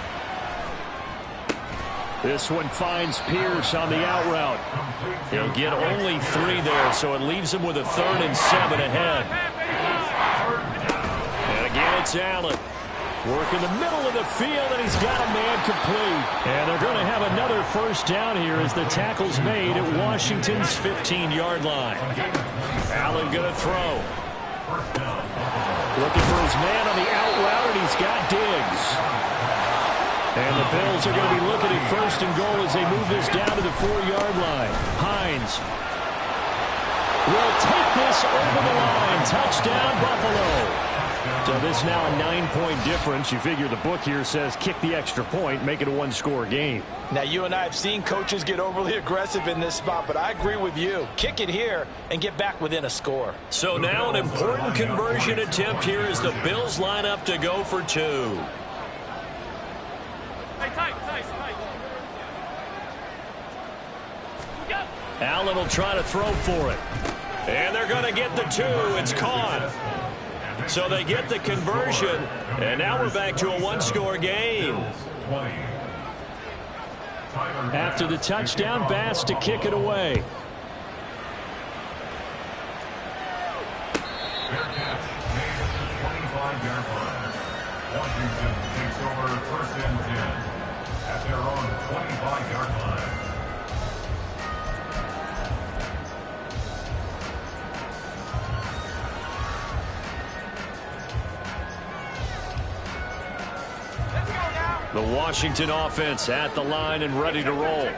S1: This one finds Pierce on the out route. He'll get only 3 there, so it leaves him with a 3rd and 7 ahead. And again, it's Allen. Work in the middle of the field, and he's got a man complete. And they're going to have another 1st down here as the tackle's made at Washington's 15-yard line. Allen going to throw. Looking for his man on the out route, and he's got Diggs. And the Bills are going to be looking at 1st and goal as they move this down to the 4-yard line. Hines will take this over the line. Touchdown, Buffalo. So this now a 9-point difference. You figure the book here says kick the extra point, make it a 1-score game.
S7: Now, you and I have seen coaches get overly aggressive in this spot, but I agree with you. Kick it here and get back within a score.
S1: So now an important conversion attempt here as the Bills line up to go for 2. Allen will try to throw for it. And they're going to get the 2. It's caught. So they get the conversion, and now we're back to a one-score game. After the touchdown, Bass to kick it away.
S4: Washington takes over 1st and 10 at their own 25-yard line.
S1: The Washington offense at the line and ready to roll.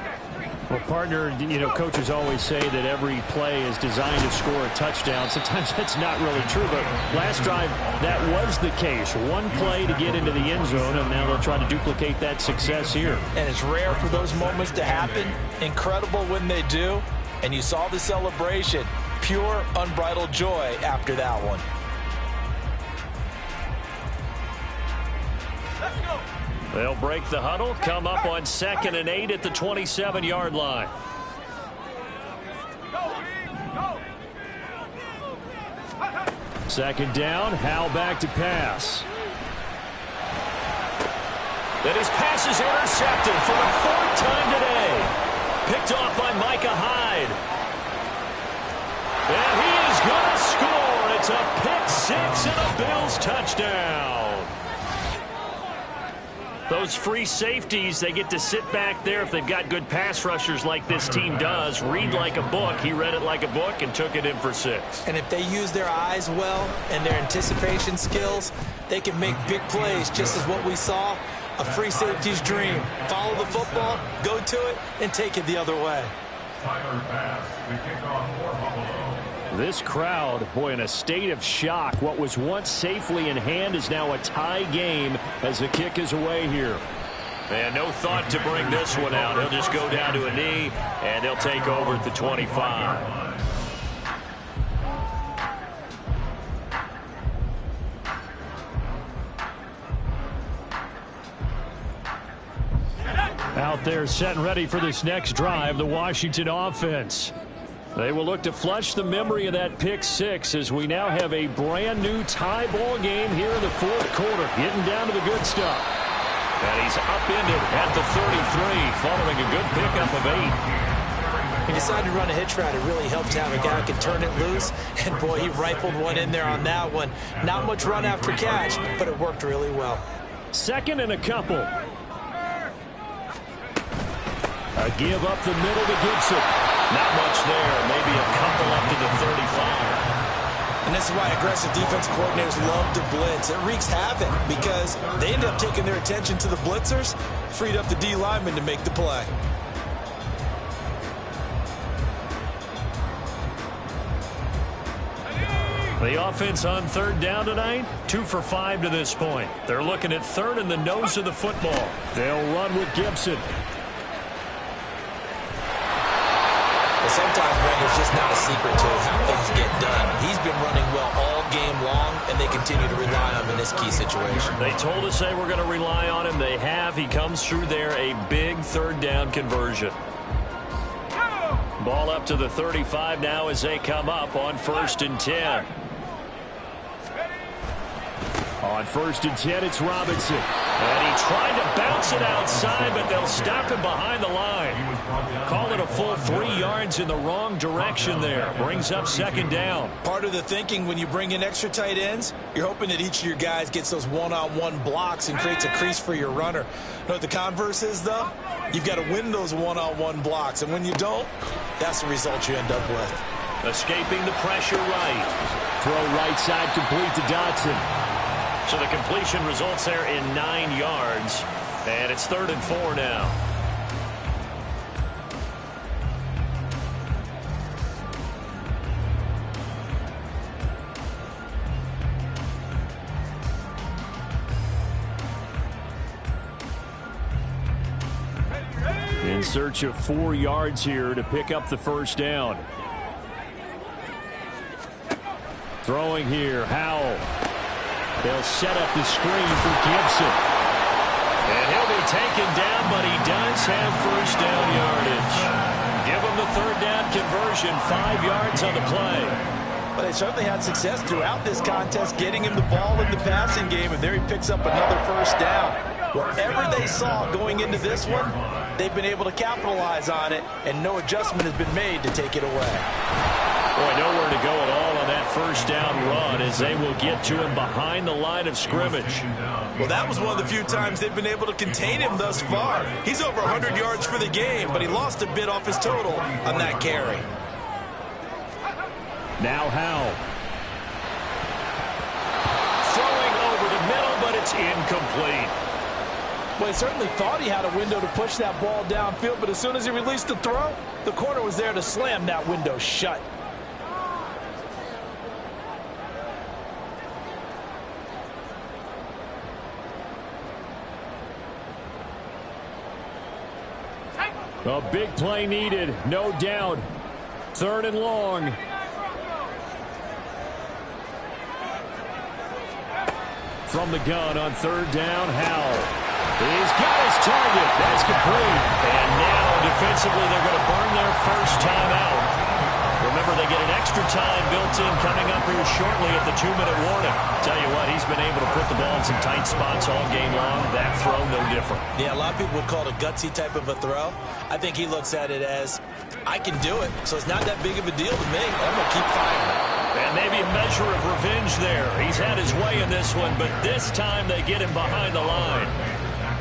S1: Well, partner, coaches always say that every play is designed to score a touchdown. Sometimes that's not really true, but last drive, that was the case. One play to get into the end zone, and now they'll try to duplicate that success here.
S5: And it's rare for those moments to happen. Incredible when they do. And you saw the celebration. Pure, unbridled joy after that one.
S1: They'll break the huddle, come up on 2nd and 8 at the 27-yard line. Second down, Howell back to pass. And his pass is intercepted for the 4th time today. Picked off by Micah Hyde. And he is going to score. It's a pick 6 and a Bills touchdown. Those free safeties, they get to sit back there if they've got good pass rushers like this team does. Read like a book. He read it like a book and took it in for 6.
S7: And if they use their eyes well and their anticipation skills, they can make big plays, just as what we saw, a free safety's dream. Follow the football, go to it, and take it the other way.
S4: Tyler Bass, the kickoff for Buffalo.
S1: This crowd, boy, in a state of shock. What was once safely in hand is now a tie game as the kick is away here. And no thought to bring this one out. He'll just go down to a knee, and they'll take over at the 25. Out there set and ready for this next drive, the Washington offense. They will look to flush the memory of that pick 6 as we now have a brand new tie ball game here in the 4th quarter. Getting down to the good stuff. And he's upended at the 33 following a good pickup of 8.
S7: He decided to run a hitch route. It really helped to have a guy who can turn it loose. And, boy, he rifled one in there on that one. Not much run after catch, but it worked really well.
S1: 2nd and a couple. A give up the middle to Gibson. Not much there. Maybe a couple up to the 35.
S5: And this is why aggressive defense coordinators love to blitz. It wreaks havoc because they end up taking their attention to the blitzers, freed up the D lineman to make the play.
S1: The offense on 3rd down tonight, 2 for 5 to this point. They're looking at 3rd in the nose of the football. They'll run with Gibson.
S5: Sometimes, Brandon, it's just not a secret to how things get done. He's been running well all game long, and they continue to rely on him in this key situation.
S1: They told us they were going to rely on him. They have. He comes through there, a big 3rd down conversion. Ball up to the 35 now as they come up on 1st and 10. On 1st and 10, it's Robinson. And he tried to bounce it outside, but they'll stop him behind the line. Call it a full 3 yards in the wrong direction there. Brings up 2nd down.
S5: Part of the thinking when you bring in extra tight ends, you're hoping that each of your guys gets those one-on-one blocks and creates a crease for your runner. You know what the converse is, though? You've got to win those one-on-one blocks, and when you don't, that's the result you end up with.
S1: Escaping the pressure right. Throw right side complete to Dotson. So the completion results there in 9 yards. And it's 3rd and 4 now. In search of 4 yards here to pick up the 1st down. Throwing here, Howell. They'll set up the screen for Gibson. And he'll be taken down, but he does have 1st down yardage. Give him the third down conversion, 5 yards on the play.
S5: But they certainly had success throughout this contest getting him the ball in the passing game, and there he picks up another first down. Whatever they saw going into this one, they've been able to capitalize on it, and no adjustment has been made to take it away.
S1: Boy, nowhere to go at all on that first down run as they will get to him behind the line of scrimmage.
S3: Well, that was one of the few times they've been able to contain him thus far. He's over 100 yards for the game, but he lost a bit off his total on that carry.
S1: Now Howell. Throwing over the middle, but it's incomplete.
S5: Well, he certainly thought he had a window to push that ball downfield, but as soon as he released the throw, the corner was there to slam that window shut.
S1: A big play needed, no doubt. 3rd and long. From the gun on 3rd down, Howell. He's got his target. That's complete. And now defensively they're going to burn their first timeout. Remember, they get an extra time built in coming up here shortly at the 2-minute warning. Tell you what, he's been able to put the ball in some tight spots all game long. That throw, no different.
S5: Yeah, a lot of people would call it a gutsy type of a throw. I think he looks at it as, I can do it, so it's not that big of a deal to me. I'm going to keep firing.
S1: And maybe a measure of revenge there. He's had his way in this one, but this time they get him behind the line.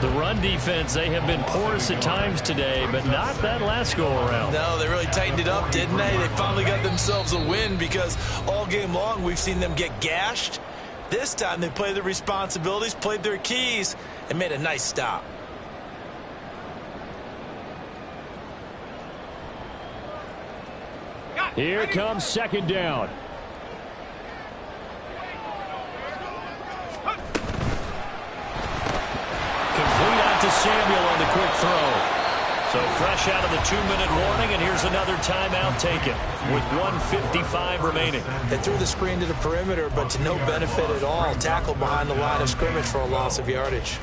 S1: The run defense, they have been porous at times today, but not that last go-around.
S3: No, they really tightened it up, didn't they? They finally got themselves a win because all game long we've seen them get gashed. This time they played their responsibilities, played their keys, and made a nice stop.
S1: Here comes 2nd down. Complete out to Samuel on the quick throw. So fresh out of the 2-minute warning, and here's another timeout taken with 1:55 remaining.
S7: They threw the screen to the perimeter, but to no benefit at all. Tackled behind the line of scrimmage for a loss of yardage.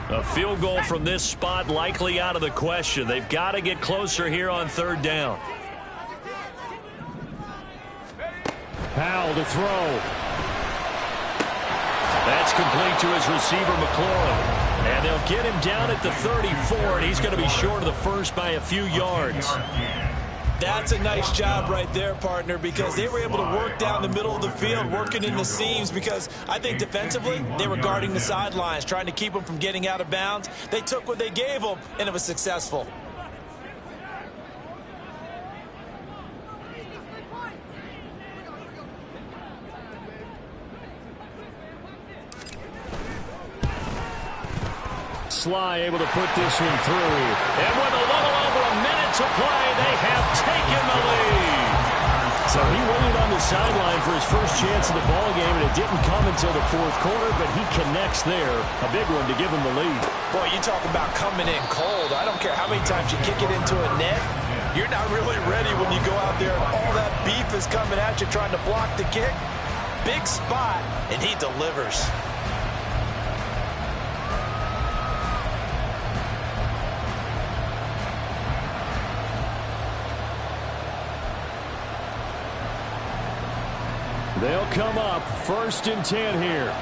S1: A field goal from this spot likely out of the question. They've got to get closer here on 3rd down. Howell to throw. That's complete to his receiver, McLaurin. And they'll get him down at the 34, and he's going to be short of the first by a few yards.
S3: That's a nice job right there, partner, because they were able to work down the middle of the field, working in the seams, because I think defensively they were guarding the sidelines, trying to keep them from getting out of bounds. They took what they gave them, and it was successful.
S1: Sly able to put this one through. And with a little over a minute to play, they have taken the lead. So he waited on the sideline for his first chance of the ball game, and it didn't come until the 4th quarter, but he connects there. A big one to give him the lead.
S5: Boy, you talk about coming in cold. I don't care how many times you kick it into a net. You're not really ready when you go out there and all that beef is coming at you trying to block the kick. Big spot, and he delivers.
S1: They'll come up 1st and 10 here.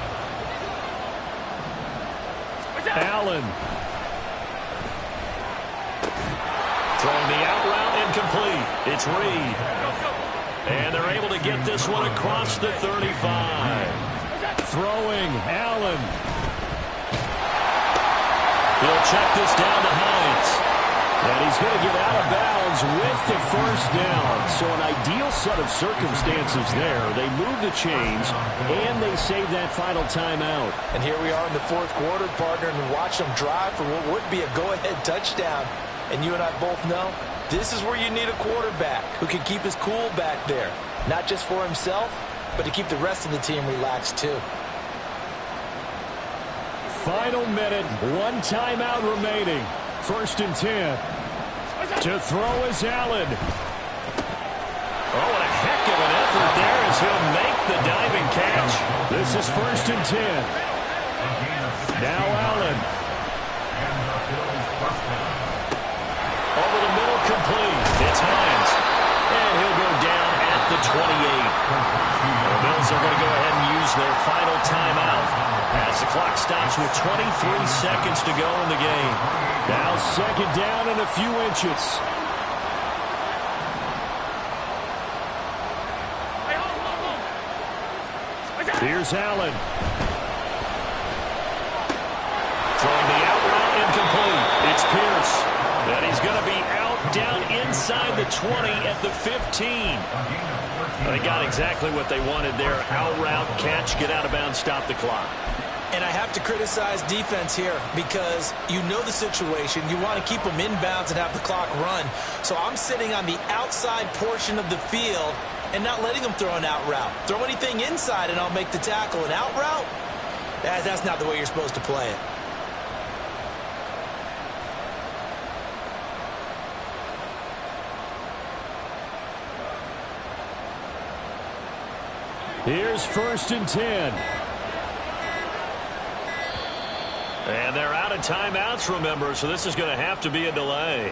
S1: Allen. Throwing the out route incomplete. It's Reed. And they're able to get this one across the 35. Throwing Allen. He'll check this down to Hines. And he's going to get out of bounds with the first down. So an ideal set of circumstances there. They move the chains, and they save that final timeout.
S5: And here we are in the 4th quarter, partner, and watch them drive for what would be a go-ahead touchdown. And you and I both know this is where you need a quarterback who can keep his cool back there. Not just for himself, but to keep the rest of the team relaxed too.
S1: Final minute, 1 timeout remaining. 1st and 10. To throw is Allen. Oh, and a heck of an effort there as he'll make the diving catch. This is 1st and 10. Now Allen. Over the middle, complete. It's Hines. And he'll go down at the 28. The Bills are going to go ahead and use their final timeout as the clock stops with 23 seconds to go in the game. Now second down and a few inches. Here's Allen. Throwing the out route incomplete. It's Pierce. And he's going to be out down inside the 20 at the 15. They got exactly what they wanted there. Out route, catch, get out of bounds, stop the clock.
S7: And I have to criticize defense here because you know the situation. You want to keep them inbounds and have the clock run. So I'm sitting on the outside portion of the field and not letting them throw an out route. Throw anything inside and I'll make the tackle. An out route? That's not the way you're supposed to play it.
S1: Here's 1st and 10. And they're out of timeouts, remember, so this is going to have to be a delay.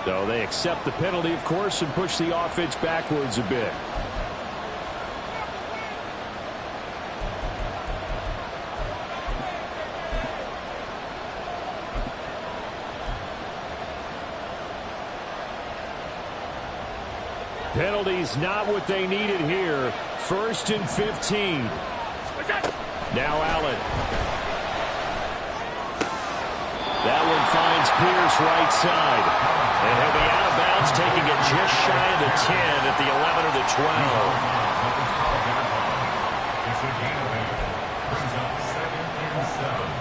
S1: So they accept the penalty, of course, and push the offense backwards a bit. Penalties not what they needed here. 1st and 15. Now Allen. That one finds Pierce right side. And he'll be out of bounds, taking it just shy of the 10 at the 11 or the 12.
S4: It's a gain of 8. Brings up 2nd and 7.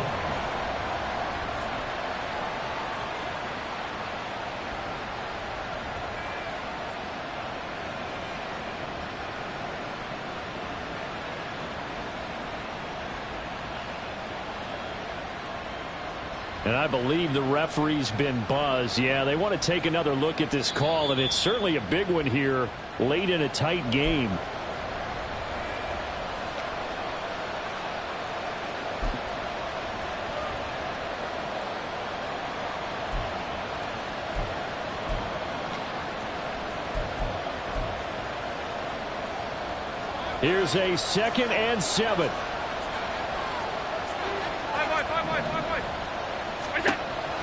S1: And I believe the referee's been buzzed. Yeah, they want to take another look at this call, and it's certainly a big one here late in a tight game. Here's a 2nd and 7.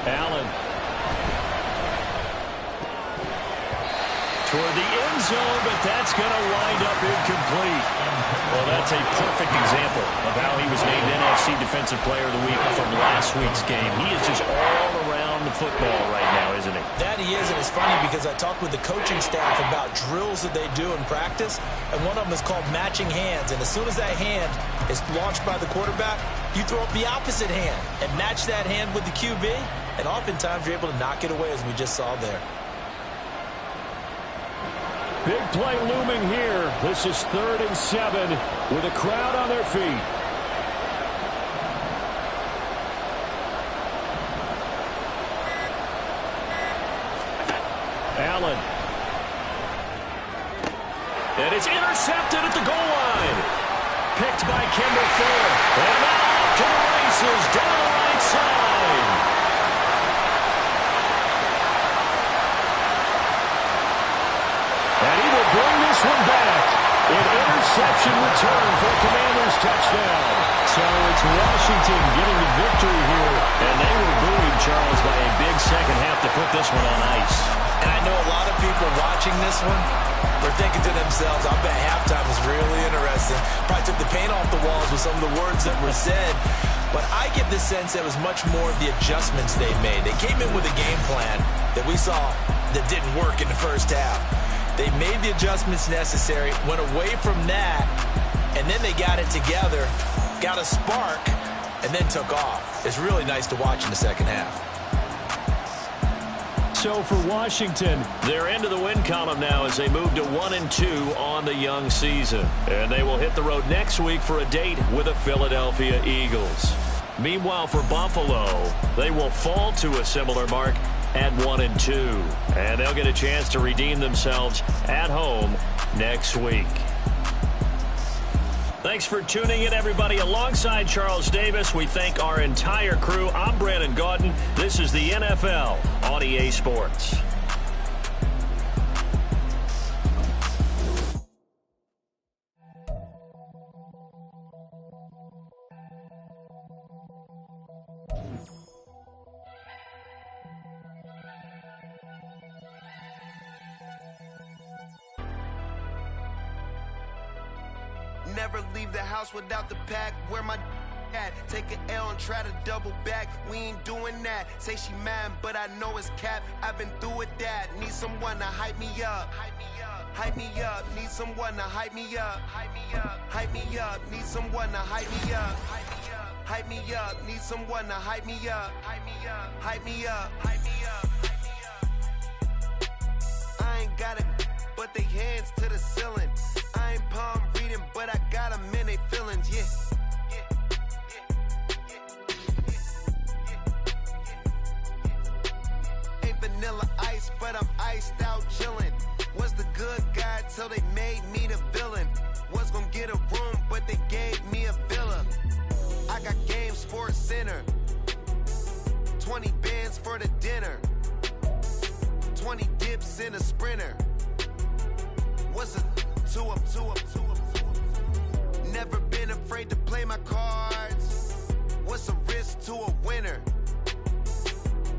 S1: Allen. Toward the end zone, but that's going to wind up incomplete. Well, that's a perfect example of how he was named NFC Defensive Player of the Week from last week's game. He is just all around the football right now, isn't he?
S7: That he is, and it's funny because I talked with the coaching staff about drills that they do in practice, and one of them is called matching hands. And as soon as that hand is launched by the quarterback, you throw up the opposite hand and match that hand with the QB, and oftentimes you're able to knock it away, as we just saw there.
S1: Big play looming here. This is 3rd and 7 with a crowd on their feet. Allen. And it's intercepted at the goal line. Picked by Kendall Fuller. And now off to the races down the right side. And he will bring this one back. An interception return for a Commanders touchdown. So it's Washington getting the victory here. And they were buoyed, Charles, by a big second half to put this one on ice.
S7: And I know a lot of people watching this one are thinking to themselves, I bet halftime was really interesting. Probably took the paint off the walls with some of the words that were said. But I get the sense that it was much more of the adjustments they made. They came in with a game plan that we saw that didn't work in the first half. They made the adjustments necessary, went away from that, and then they got it together, got a spark, and then took off. It's really nice to watch in the second half.
S1: So for Washington, they're into the win column now as they move to 1-2 on the young season. And they will hit the road next week for a date with the Philadelphia Eagles. Meanwhile, for Buffalo, they will fall to a similar mark at 1-2. And they'll get a chance to redeem themselves at home next week. Thanks for tuning in, everybody. Alongside Charles Davis, we thank our entire crew. I'm Brandon Gaudin. This is the NFL on EA Sports.
S8: Never leave the house without the pack. Where my at? Take an L and try to double back. We ain't doing that. Say she mad, but I know it's cap. I've been through with that. Need someone to hype me up. Hype me up. Need someone to hype me up. Hype me up. Need someone to hype me up. Hype me up. Need someone to hype me up. Hype me up. Hype me up. Hype me up. I ain't got it, but they hands to the ceiling. I ain't palm reading, but I got them in they feelings, yeah. Ain't vanilla ice, but I'm iced out chillin'. Was the good guy till they made me the villain. Was gonna get a room, but they gave me a villa. I got Game Sports Center. 20 bands for the dinner. 20 dips in a sprinter. What's a two up? Never been afraid to play my cards. What's a risk to a winner?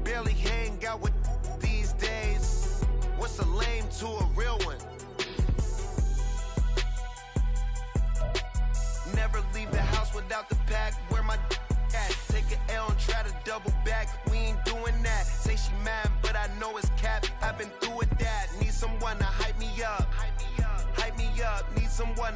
S8: Barely hang out with these days. What's a lame to a real one? Never leave the house without the pack. Where my at? Take an L and try to double back. We ain't doing that. Say she mad, but I know it's cap. I've been through with that. Need someone to hype me up. Hype me up. Need someone to